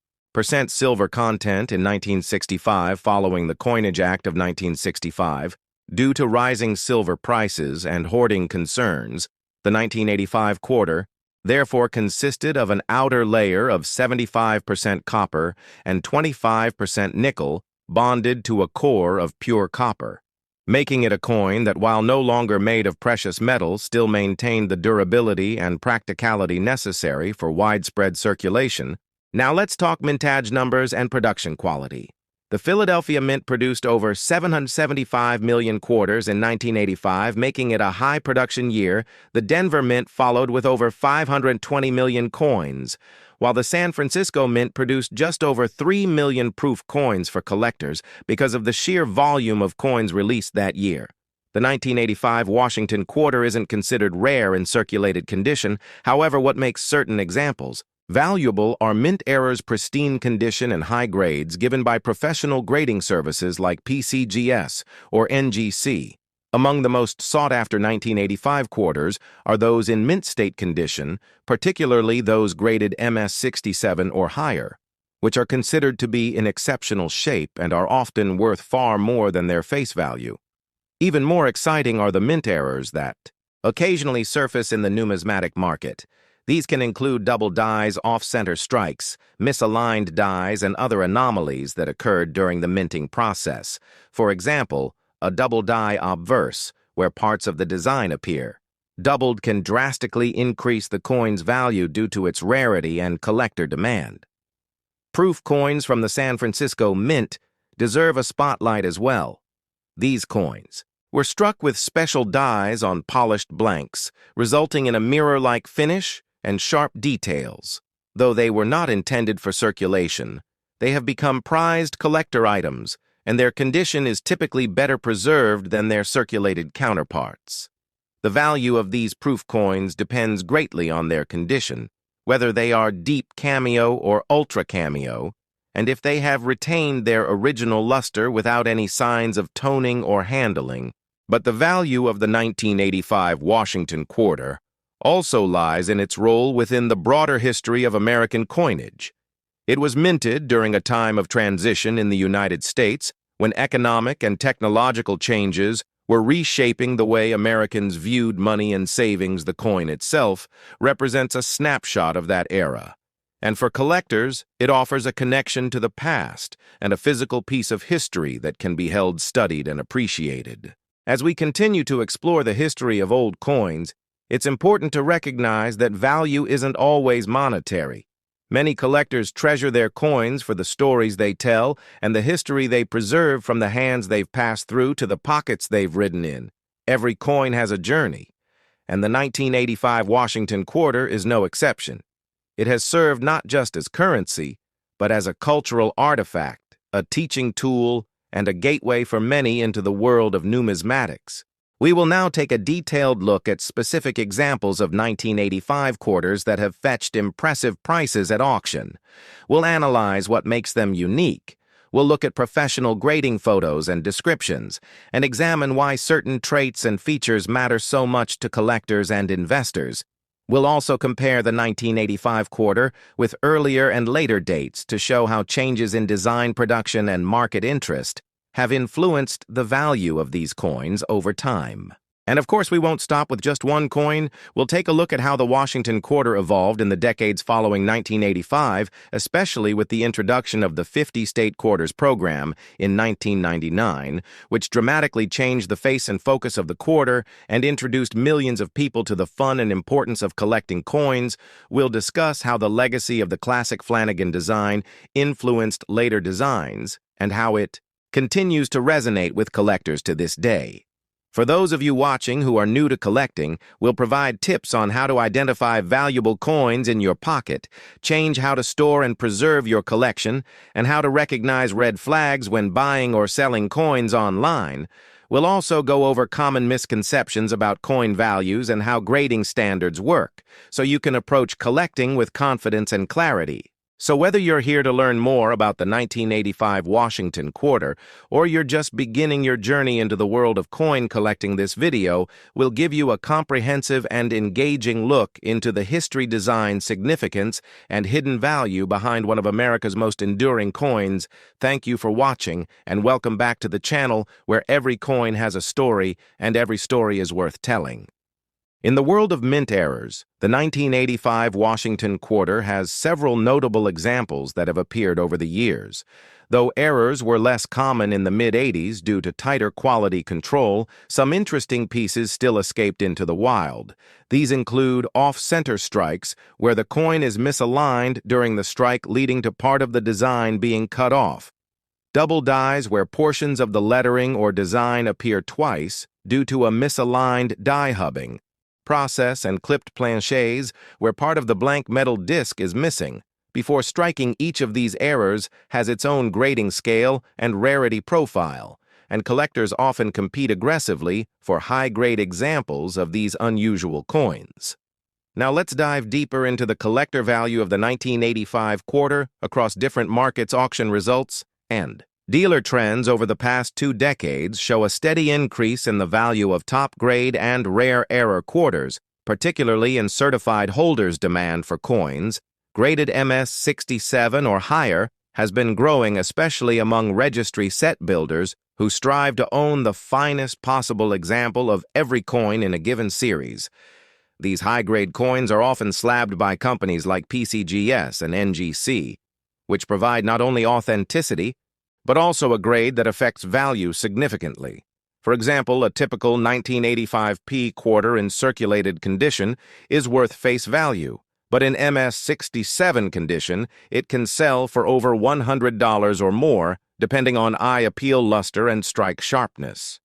silver content in 1965 following the Coinage Act of 1965. Due to rising silver prices and hoarding concerns, the 1985 quarter therefore consisted of an outer layer of 75% copper and 25% nickel bonded to a core of pure copper, making it a coin that, while no longer made of precious metal, still maintained the durability and practicality necessary for widespread circulation. Now let's talk mintage numbers and production quality. The Philadelphia Mint produced over 775 million quarters in 1985, making it a high production year. The Denver Mint followed with over 520 million coins, while the San Francisco Mint produced just over 3 million proof coins for collectors because of the sheer volume of coins released that year. The 1985 Washington quarter isn't considered rare in circulated condition. However, what makes certain examples valuable are mint errors, pristine condition, and high grades given by professional grading services like PCGS or NGC. Among the most sought-after 1985 quarters are those in mint state condition, particularly those graded MS67 or higher, which are considered to be in exceptional shape and are often worth far more than their face value. Even more exciting are the mint errors that occasionally surface in the numismatic market. These can include double dies, off-center strikes, misaligned dies, and other anomalies that occurred during the minting process. For example, a double die obverse, where parts of the design appear. Doubled can drastically increase the coin's value due to its rarity and collector demand. Proof coins from the San Francisco Mint deserve a spotlight as well. These coins were struck with special dies on polished blanks, resulting in a mirror-like finish and sharp details. Though they were not intended for circulation, they have become prized collector items, and their condition is typically better preserved than their circulated counterparts. The value of these proof coins depends greatly on their condition, whether they are deep cameo or ultra cameo, and if they have retained their original luster without any signs of toning or handling. But the value of the 1985 Washington quarter also lies in its role within the broader history of American coinage. It was minted during a time of transition in the United States when economic and technological changes were reshaping the way Americans viewed money and savings. The coin itself represents a snapshot of that era. And for collectors, it offers a connection to the past and a physical piece of history that can be held, studied, and appreciated. As we continue to explore the history of old coins, it's important to recognize that value isn't always monetary. Many collectors treasure their coins for the stories they tell and the history they preserve, from the hands they've passed through to the pockets they've ridden in. Every coin has a journey, and the 1985 Washington quarter is no exception. It has served not just as currency, but as a cultural artifact, a teaching tool, and a gateway for many into the world of numismatics. We will now take a detailed look at specific examples of 1985 quarters that have fetched impressive prices at auction. We'll analyze what makes them unique. We'll look at professional grading photos and descriptions, and examine why certain traits and features matter so much to collectors and investors. We'll also compare the 1985 quarter with earlier and later dates to show how changes in design, production, and market interest have influenced the value of these coins over time. And of course, we won't stop with just one coin. We'll take a look at how the Washington quarter evolved in the decades following 1985, especially with the introduction of the 50-state quarters program in 1999, which dramatically changed the face and focus of the quarter and introduced millions of people to the fun and importance of collecting coins. We'll discuss how the legacy of the classic Flanagan design influenced later designs and how it continues to resonate with collectors to this day. For those of you watching who are new to collecting, we'll provide tips on how to identify valuable coins in your pocket, change how to store and preserve your collection, and how to recognize red flags when buying or selling coins online. We'll also go over common misconceptions about coin values and how grading standards work, so you can approach collecting with confidence and clarity. So whether you're here to learn more about the 1985 Washington quarter, or you're just beginning your journey into the world of coin collecting, this video will give you a comprehensive and engaging look into the history, design, significance, and hidden value behind one of America's most enduring coins. Thank you for watching, and welcome back to the channel where every coin has a story, and every story is worth telling. In the world of mint errors, the 1985 Washington quarter has several notable examples that have appeared over the years. Though errors were less common in the mid-'80s due to tighter quality control, some interesting pieces still escaped into the wild. These include off-center strikes, where the coin is misaligned during the strike, leading to part of the design being cut off. Double dies, where portions of the lettering or design appear twice due to a misaligned die hubbing. Process and clipped planchets, where part of the blank metal disc is missing. Before striking, each of these errors has its own grading scale and rarity profile, and collectors often compete aggressively for high-grade examples of these unusual coins. Now let's dive deeper into the collector value of the 1985 quarter across different markets. Auction results and dealer trends over the past 2 decades show a steady increase in the value of top-grade and rare error quarters, particularly in certified holders' demand for coins. Graded MS-67 or higher has been growing, especially among registry set builders who strive to own the finest possible example of every coin in a given series. These high-grade coins are often slabbed by companies like PCGS and NGC, which provide not only authenticity, but also a grade that affects value significantly. For example, a typical 1985 P quarter in circulated condition is worth face value, but in MS-67 condition, it can sell for over $100 or more, depending on eye appeal, luster, and strike sharpness.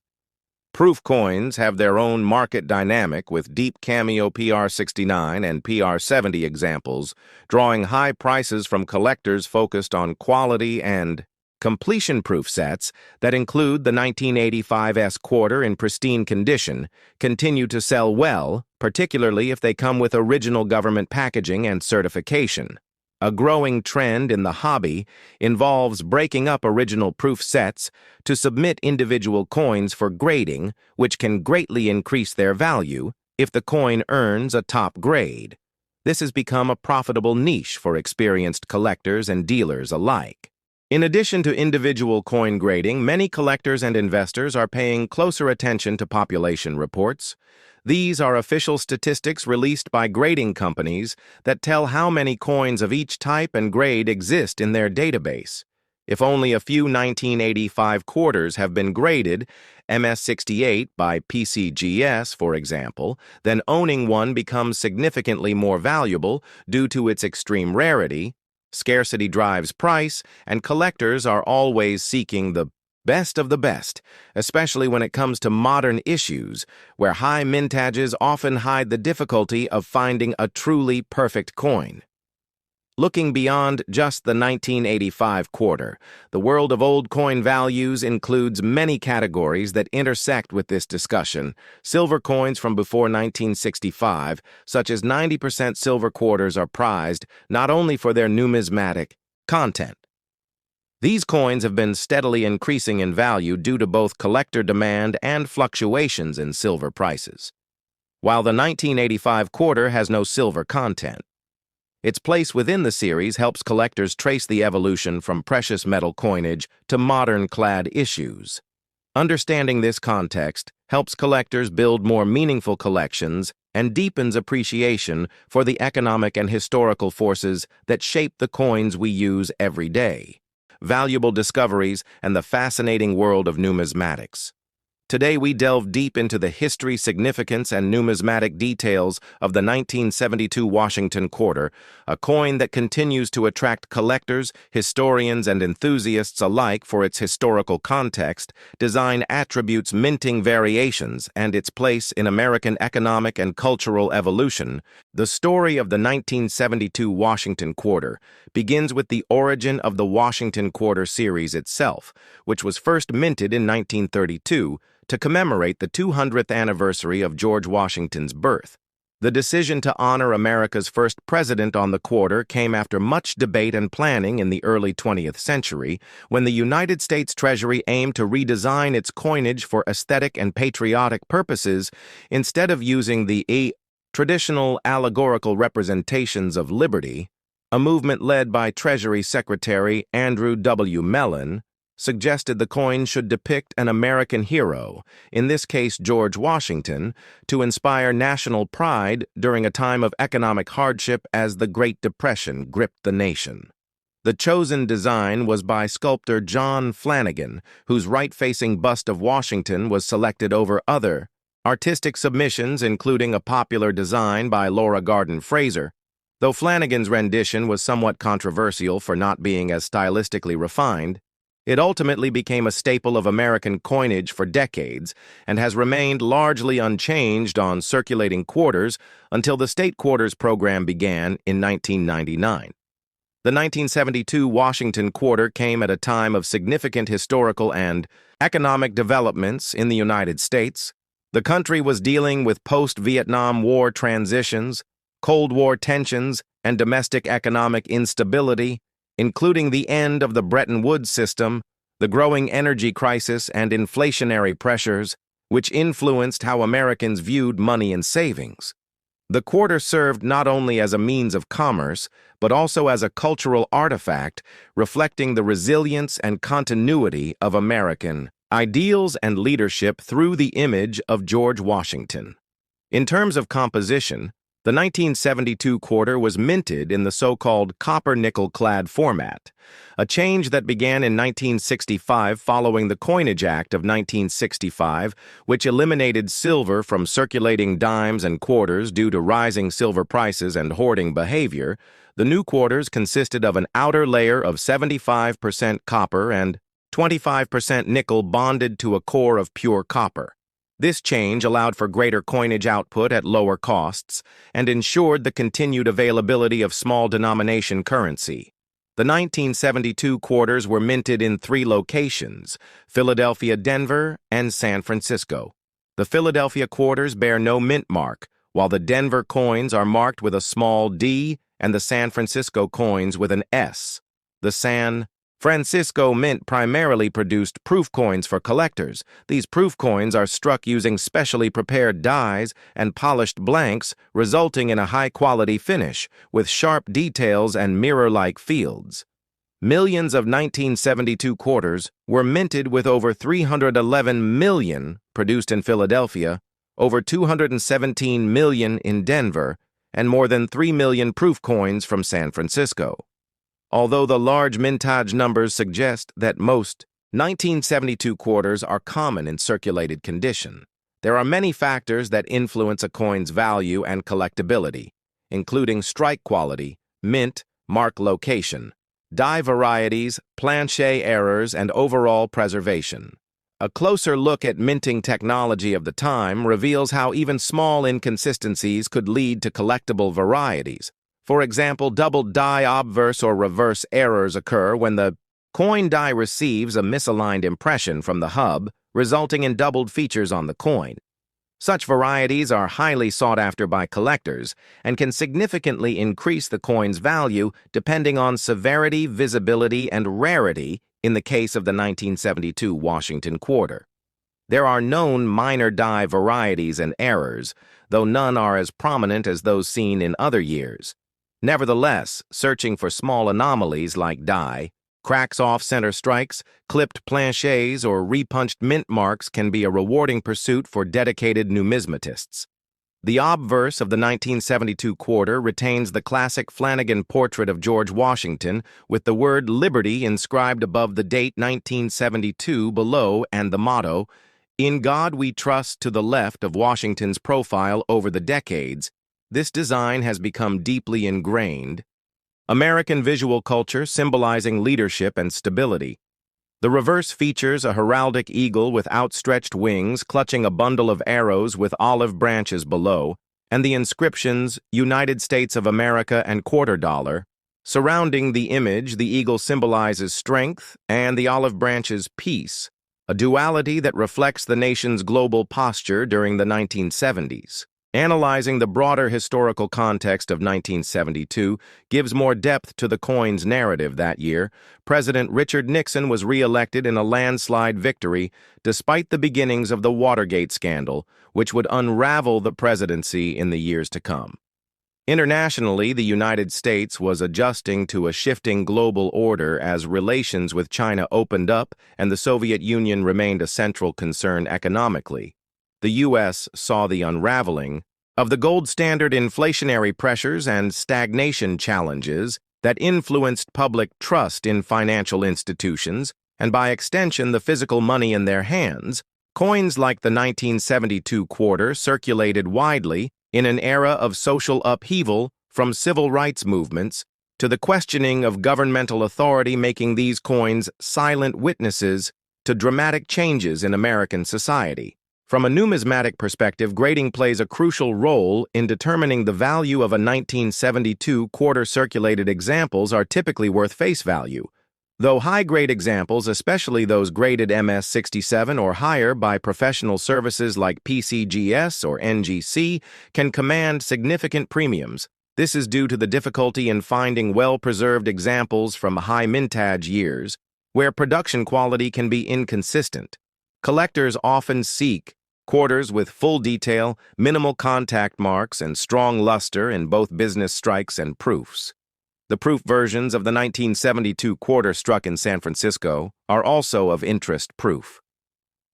Proof coins have their own market dynamic, with deep cameo PR69 and PR70 examples, drawing high prices from collectors focused on quality and completion-proof sets that include the 1985 S quarter in pristine condition continue to sell well, particularly if they come with original government packaging and certification. A growing trend in the hobby involves breaking up original proof sets to submit individual coins for grading, which can greatly increase their value if the coin earns a top grade. This has become a profitable niche for experienced collectors and dealers alike. In addition to individual coin grading, many collectors and investors are paying closer attention to population reports. These are official statistics released by grading companies that tell how many coins of each type and grade exist in their database. If only a few 1985 quarters have been graded, MS-68 by PCGS, for example, then owning one becomes significantly more valuable due to its extreme rarity. Scarcity drives price, and collectors are always seeking the best of the best, especially when it comes to modern issues, where high mintages often hide the difficulty of finding a truly perfect coin. Looking beyond just the 1985 quarter, the world of old coin values includes many categories that intersect with this discussion. Silver coins from before 1965, such as 90% silver quarters, are prized not only for their numismatic content. These coins have been steadily increasing in value due to both collector demand and fluctuations in silver prices. While the 1985 quarter has no silver content, its place within the series helps collectors trace the evolution from precious metal coinage to modern clad issues. Understanding this context helps collectors build more meaningful collections and deepens appreciation for the economic and historical forces that shape the coins we use every day. Valuable discoveries and the fascinating world of numismatics. Today we delve deep into the history, significance, and numismatic details of the 1972 Washington quarter, a coin that continues to attract collectors, historians, and enthusiasts alike for its historical context, design attributes, minting variations, and its place in American economic and cultural evolution. The story of the 1972 Washington quarter begins with the origin of the Washington quarter series itself, which was first minted in 1932 to commemorate the 200th anniversary of George Washington's birth. The decision to honor America's first president on the quarter came after much debate and planning in the early 20th century, when the United States Treasury aimed to redesign its coinage for aesthetic and patriotic purposes instead of using the traditional allegorical representations of liberty. A movement led by Treasury Secretary Andrew W. Mellon suggested the coin should depict an American hero, in this case George Washington, to inspire national pride during a time of economic hardship as the Great Depression gripped the nation. The chosen design was by sculptor John Flanagan, whose right-facing bust of Washington was selected over other artistic submissions, including a popular design by Laura Garden Fraser. Though Flanagan's rendition was somewhat controversial for not being as stylistically refined, it ultimately became a staple of American coinage for decades and has remained largely unchanged on circulating quarters until the state quarters program began in 1999. The 1972 Washington quarter came at a time of significant historical and economic developments in the United States. The country was dealing with post-Vietnam War transitions, Cold War tensions, and domestic economic instability, including the end of the Bretton Woods system, the growing energy crisis, and inflationary pressures, which influenced how Americans viewed money and savings. The quarter served not only as a means of commerce, but also as a cultural artifact reflecting the resilience and continuity of American ideals and leadership through the image of George Washington. In terms of composition, the 1972 quarter was minted in the so-called copper-nickel-clad format, a change that began in 1965 following the Coinage Act of 1965, which eliminated silver from circulating dimes and quarters due to rising silver prices and hoarding behavior. The new quarters consisted of an outer layer of 75% copper and 25% nickel bonded to a core of pure copper. This change allowed for greater coinage output at lower costs and ensured the continued availability of small-denomination currency. The 1972 quarters were minted in 3 locations: Philadelphia, Denver, and San Francisco. The Philadelphia quarters bear no mint mark, while the Denver coins are marked with a small D and the San Francisco coins with an S. The San Francisco Mint primarily produced proof coins for collectors. These proof coins are struck using specially prepared dies and polished blanks, resulting in a high-quality finish with sharp details and mirror-like fields. Millions of 1972 quarters were minted, with over 311 million produced in Philadelphia, over 217 million in Denver, and more than 3 million proof coins from San Francisco. Although the large mintage numbers suggest that most 1972 quarters are common in circulated condition, there are many factors that influence a coin's value and collectability, including strike quality, mint, mark location, die varieties, planchet errors, and overall preservation. A closer look at minting technology of the time reveals how even small inconsistencies could lead to collectible varieties. For example, doubled die obverse or reverse errors occur when the coin die receives a misaligned impression from the hub, resulting in doubled features on the coin. Such varieties are highly sought after by collectors and can significantly increase the coin's value depending on severity, visibility, and rarity in the case of the 1972 Washington quarter. There are known minor die varieties and errors, though none are as prominent as those seen in other years. Nevertheless, searching for small anomalies like die, cracks off center strikes, clipped planchets, or repunched mint marks can be a rewarding pursuit for dedicated numismatists. The obverse of the 1972 quarter retains the classic Flanagan portrait of George Washington with the word Liberty inscribed above the date 1972 below and the motto, In God We Trust to the left of Washington's profile over the decades, this design has become deeply ingrained. American visual culture symbolizing leadership and stability. The reverse features a heraldic eagle with outstretched wings clutching a bundle of arrows with olive branches below, and the inscriptions United States of America and quarter dollar. Surrounding the image, the eagle symbolizes strength and the olive branches peace, a duality that reflects the nation's global posture during the 1970s. Analyzing the broader historical context of 1972 gives more depth to the coin's narrative that year. President Richard Nixon was re-elected in a landslide victory despite the beginnings of the Watergate scandal, which would unravel the presidency in the years to come. Internationally, the United States was adjusting to a shifting global order as relations with China opened up and the Soviet Union remained a central concern economically. The U.S. saw the unraveling of the gold standard inflationary pressures and stagnation challenges that influenced public trust in financial institutions and, by extension, the physical money in their hands. Coins like the 1972 quarter circulated widely in an era of social upheaval, from civil rights movements to the questioning of governmental authority, making these coins silent witnesses to dramatic changes in American society. From a numismatic perspective, grading plays a crucial role in determining the value of a 1972 quarter. Circulated examples are typically worth face value, though high-grade examples, especially those graded MS-67 or higher by professional services like PCGS or NGC, can command significant premiums. This is due to the difficulty in finding well-preserved examples from high mintage years, where production quality can be inconsistent. Collectors often seek quarters with full detail, minimal contact marks, and strong luster in both business strikes and proofs. The proof versions of the 1972 quarter struck in San Francisco are also of interest. Proof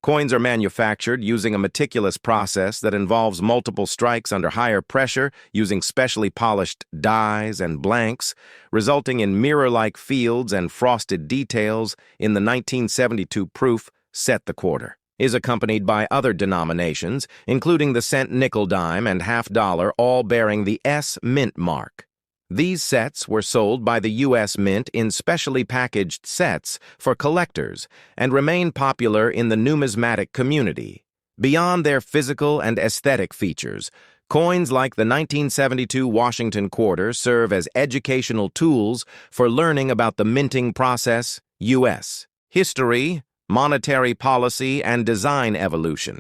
coins are manufactured using a meticulous process that involves multiple strikes under higher pressure using specially polished dies and blanks, resulting in mirror-like fields and frosted details. In the 1972 proof set, the quarter is accompanied by other denominations, including the cent, nickel, dime, and half dollar, all bearing the S Mint mark. These sets were sold by the U.S. Mint in specially packaged sets for collectors and remain popular in the numismatic community. Beyond their physical and aesthetic features, coins like the 1972 Washington quarter serve as educational tools for learning about the minting process, U.S. history, monetary policy, and design evolution.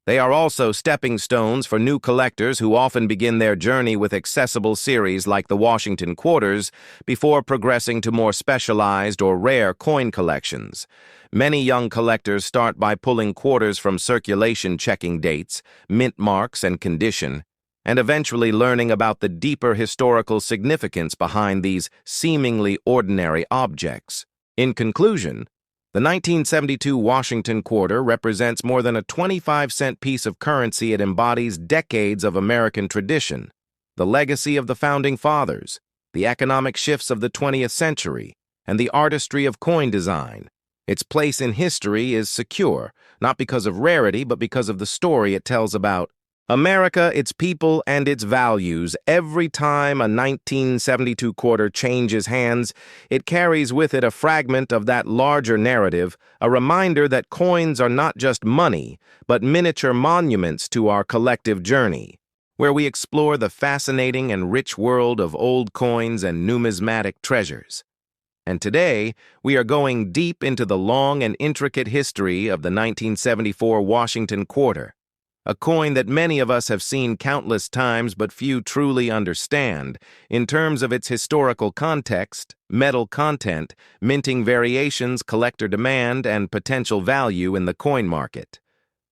They are also stepping stones for new collectors who often begin their journey with accessible series like the Washington quarters before progressing to more specialized or rare coin collections. Many young collectors start by pulling quarters from circulation, checking dates, mint marks, and condition, and eventually learning about the deeper historical significance behind these seemingly ordinary objects. In conclusion, the 1972 Washington quarter represents more than a 25-cent piece of currency. It embodies decades of American tradition, the legacy of the Founding Fathers, the economic shifts of the 20th century, and the artistry of coin design. Its place in history is secure, not because of rarity, but because of the story it tells about America, its people, and its values. Every time a 1972 quarter changes hands, it carries with it a fragment of that larger narrative, a reminder that coins are not just money, but miniature monuments to our collective journey, where we explore the fascinating and rich world of old coins and numismatic treasures. And today, we are going deep into the long and intricate history of the 1974 Washington quarter, a coin that many of us have seen countless times but few truly understand in terms of its historical context, metal content, minting variations, collector demand, and potential value in the coin market.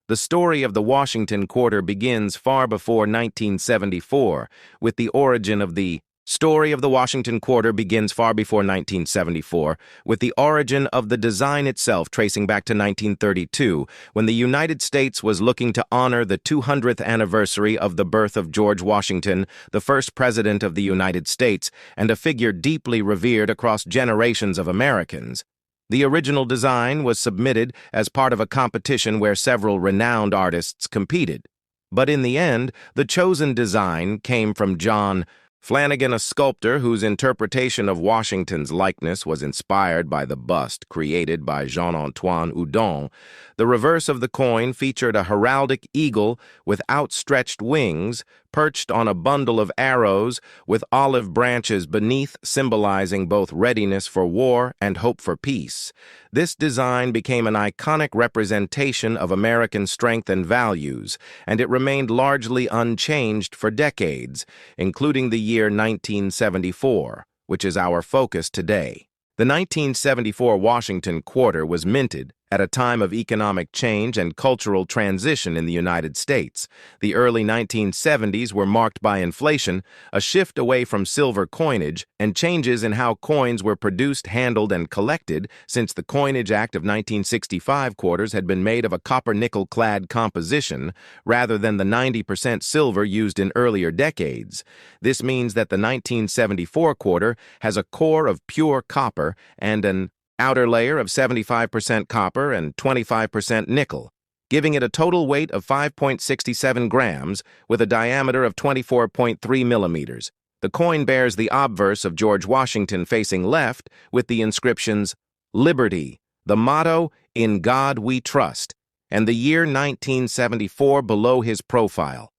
The story of the Washington quarter begins far before 1974, with the origin of the story of the Washington quarter begins far before 1974, with the origin of the design itself tracing back to 1932, when the United States was looking to honor the 200th anniversary of the birth of George Washington, the first president of the United States, and a figure deeply revered across generations of Americans. The original design was submitted as part of a competition where several renowned artists competed. But in the end, the chosen design came from John Flanagan, a sculptor whose interpretation of Washington's likeness was inspired by the bust created by Jean-Antoine Houdon. The reverse of the coin featured a heraldic eagle with outstretched wings, perched on a bundle of arrows with olive branches beneath, symbolizing both readiness for war and hope for peace. This design became an iconic representation of American strength and values, and it remained largely unchanged for decades, including the year 1974, which is our focus today. The 1974 Washington quarter was minted at a time of economic change and cultural transition in the United States. The early 1970s were marked by inflation, a shift away from silver coinage, and changes in how coins were produced, handled, and collected since the Coinage Act of 1965 quarters had been made of a copper-nickel-clad composition rather than the 90% silver used in earlier decades. This means that the 1974 quarter has a core of pure copper and an outer layer of 75% copper and 25% nickel, giving it a total weight of 5.67 grams with a diameter of 24.3 millimeters. The coin bears the obverse of George Washington facing left with the inscriptions "Liberty," the motto "In God We Trust," and the year 1974 below his profile.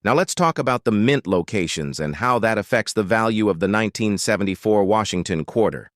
Now let's talk about the mint locations and how that affects the value of the 1974 Washington quarter.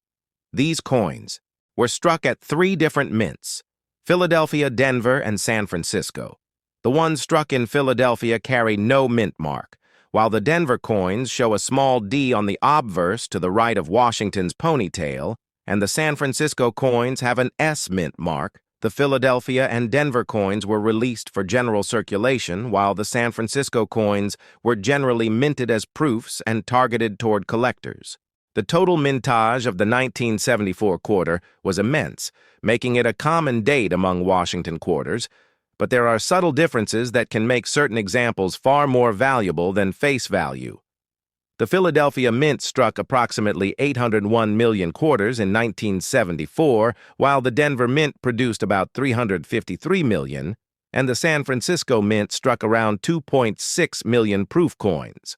These coins were struck at 3 different mints: Philadelphia, Denver, and San Francisco. The ones struck in Philadelphia carry no mint mark, while the Denver coins show a small D on the obverse to the right of Washington's ponytail, and the San Francisco coins have an S mint mark. The Philadelphia and Denver coins were released for general circulation, while the San Francisco coins were generally minted as proofs and targeted toward collectors. The total mintage of the 1974 quarter was immense, making it a common date among Washington quarters, but there are subtle differences that can make certain examples far more valuable than face value. The Philadelphia Mint struck approximately 801 million quarters in 1974, while the Denver Mint produced about 353 million, and the San Francisco Mint struck around 2.6 million proof coins.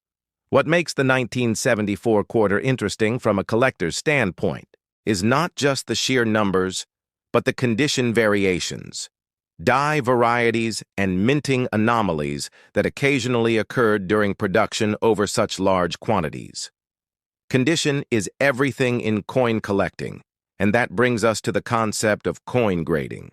What makes the 1974 quarter interesting from a collector's standpoint is not just the sheer numbers, but the condition variations, die varieties, and minting anomalies that occasionally occurred during production over such large quantities. Condition is everything in coin collecting, and that brings us to the concept of coin grading.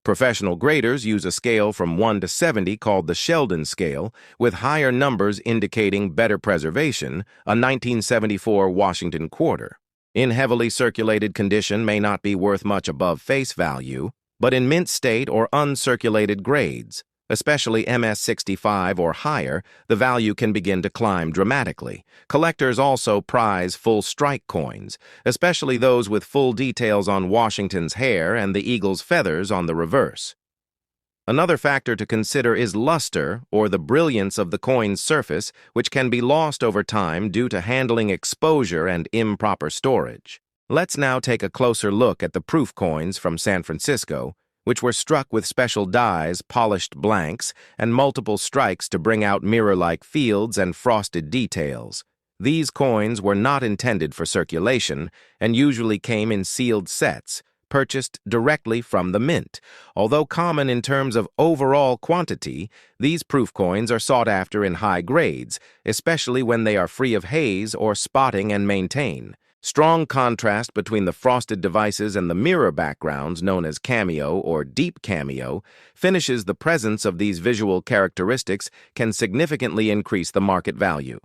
Professional graders use a scale from 1 to 70 called the Sheldon scale, with higher numbers indicating better preservation, a 1974 Washington quarter. In heavily circulated condition may not be worth much above face value, but in mint state or uncirculated grades, especially MS65 or higher, the value can begin to climb dramatically. Collectors also prize full strike coins, especially those with full details on Washington's hair and the eagle's feathers on the reverse. Another factor to consider is luster, or the brilliance of the coin's surface, which can be lost over time due to handling exposure and improper storage. Let's now take a closer look at the proof coins from San Francisco, which were struck with special dies, polished blanks, and multiple strikes to bring out mirror-like fields and frosted details. These coins were not intended for circulation and usually came in sealed sets, purchased directly from the mint. Although common in terms of overall quantity, these proof coins are sought after in high grades, especially when they are free of haze or spotting and maintain. Strong contrast between the frosted devices and the mirror backgrounds, known as cameo or deep cameo, finishes the presence of these visual characteristics can significantly increase the market value.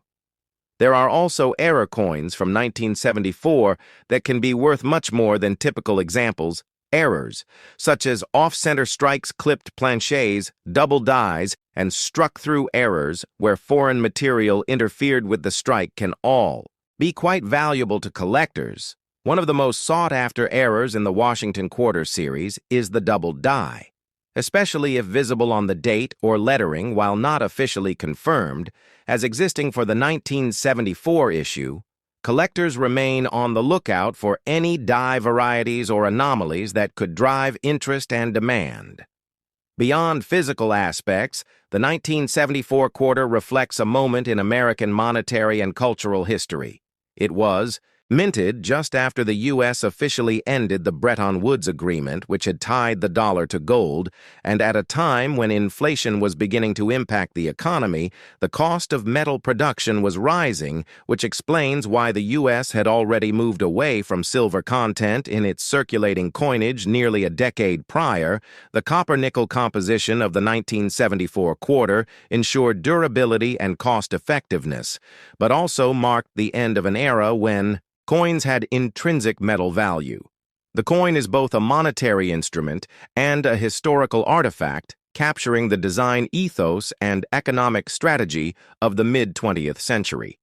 There are also error coins from 1974 that can be worth much more than typical examples. Errors, such as off-center strikes, clipped planchets, double dies, and struck-through errors where foreign material interfered with the strike, can all be quite valuable to collectors. One of the most sought-after errors in the Washington Quarter series is the double die. Especially if visible on the date or lettering while not officially confirmed, as existing for the 1974 issue, Collectors remain on the lookout for any die varieties or anomalies that could drive interest and demand. Beyond physical aspects, the 1974 quarter reflects a moment in American monetary and cultural history. It was minted just after the U.S. officially ended the Bretton Woods Agreement, which had tied the dollar to gold, and at a time when inflation was beginning to impact the economy, the cost of metal production was rising, which explains why the U.S. had already moved away from silver content in its circulating coinage nearly a decade prior. The copper-nickel composition of the 1974 quarter ensured durability and cost-effectiveness, but also marked the end of an era when coins had intrinsic metal value. The coin is both a monetary instrument and a historical artifact, capturing the design ethos and economic strategy of the mid-20th century.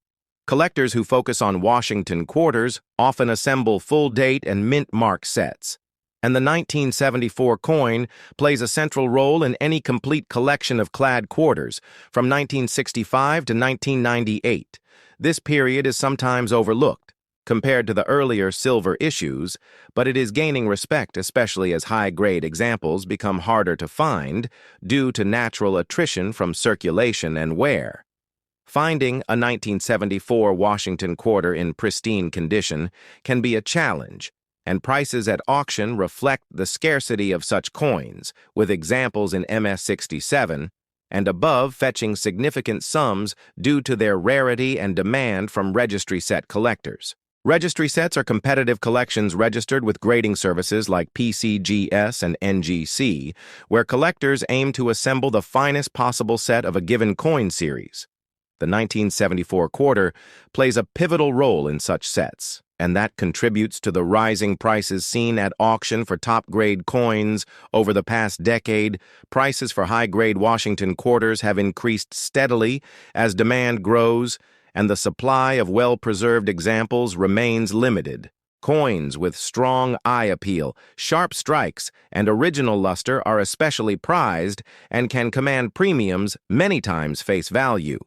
Collectors who focus on Washington quarters often assemble full-date and mint-mark sets, and the 1974 coin plays a central role in any complete collection of clad quarters from 1965 to 1998. This period is sometimes overlooked compared to the earlier silver issues, but it is gaining respect, especially as high-grade examples become harder to find due to natural attrition from circulation and wear. Finding a 1974 Washington quarter in pristine condition can be a challenge, and prices at auction reflect the scarcity of such coins, with examples in MS-67 and above fetching significant sums due to their rarity and demand from registry set collectors. Registry sets are competitive collections registered with grading services like PCGS and NGC, where collectors aim to assemble the finest possible set of a given coin series. The 1974 quarter plays a pivotal role in such sets, and that contributes to the rising prices seen at auction for top-grade coins over the past decade. Prices for high-grade Washington quarters have increased steadily as demand grows, and the supply of well-preserved examples remains limited. Coins with strong eye appeal, sharp strikes, and original luster are especially prized and can command premiums many times face value.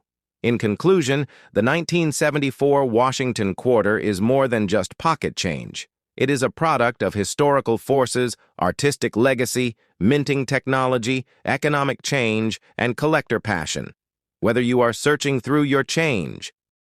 In conclusion, the 1974 Washington quarter is more than just pocket change. It is a product of historical forces, artistic legacy, minting technology, economic change, and collector passion. Whether you are searching through your change,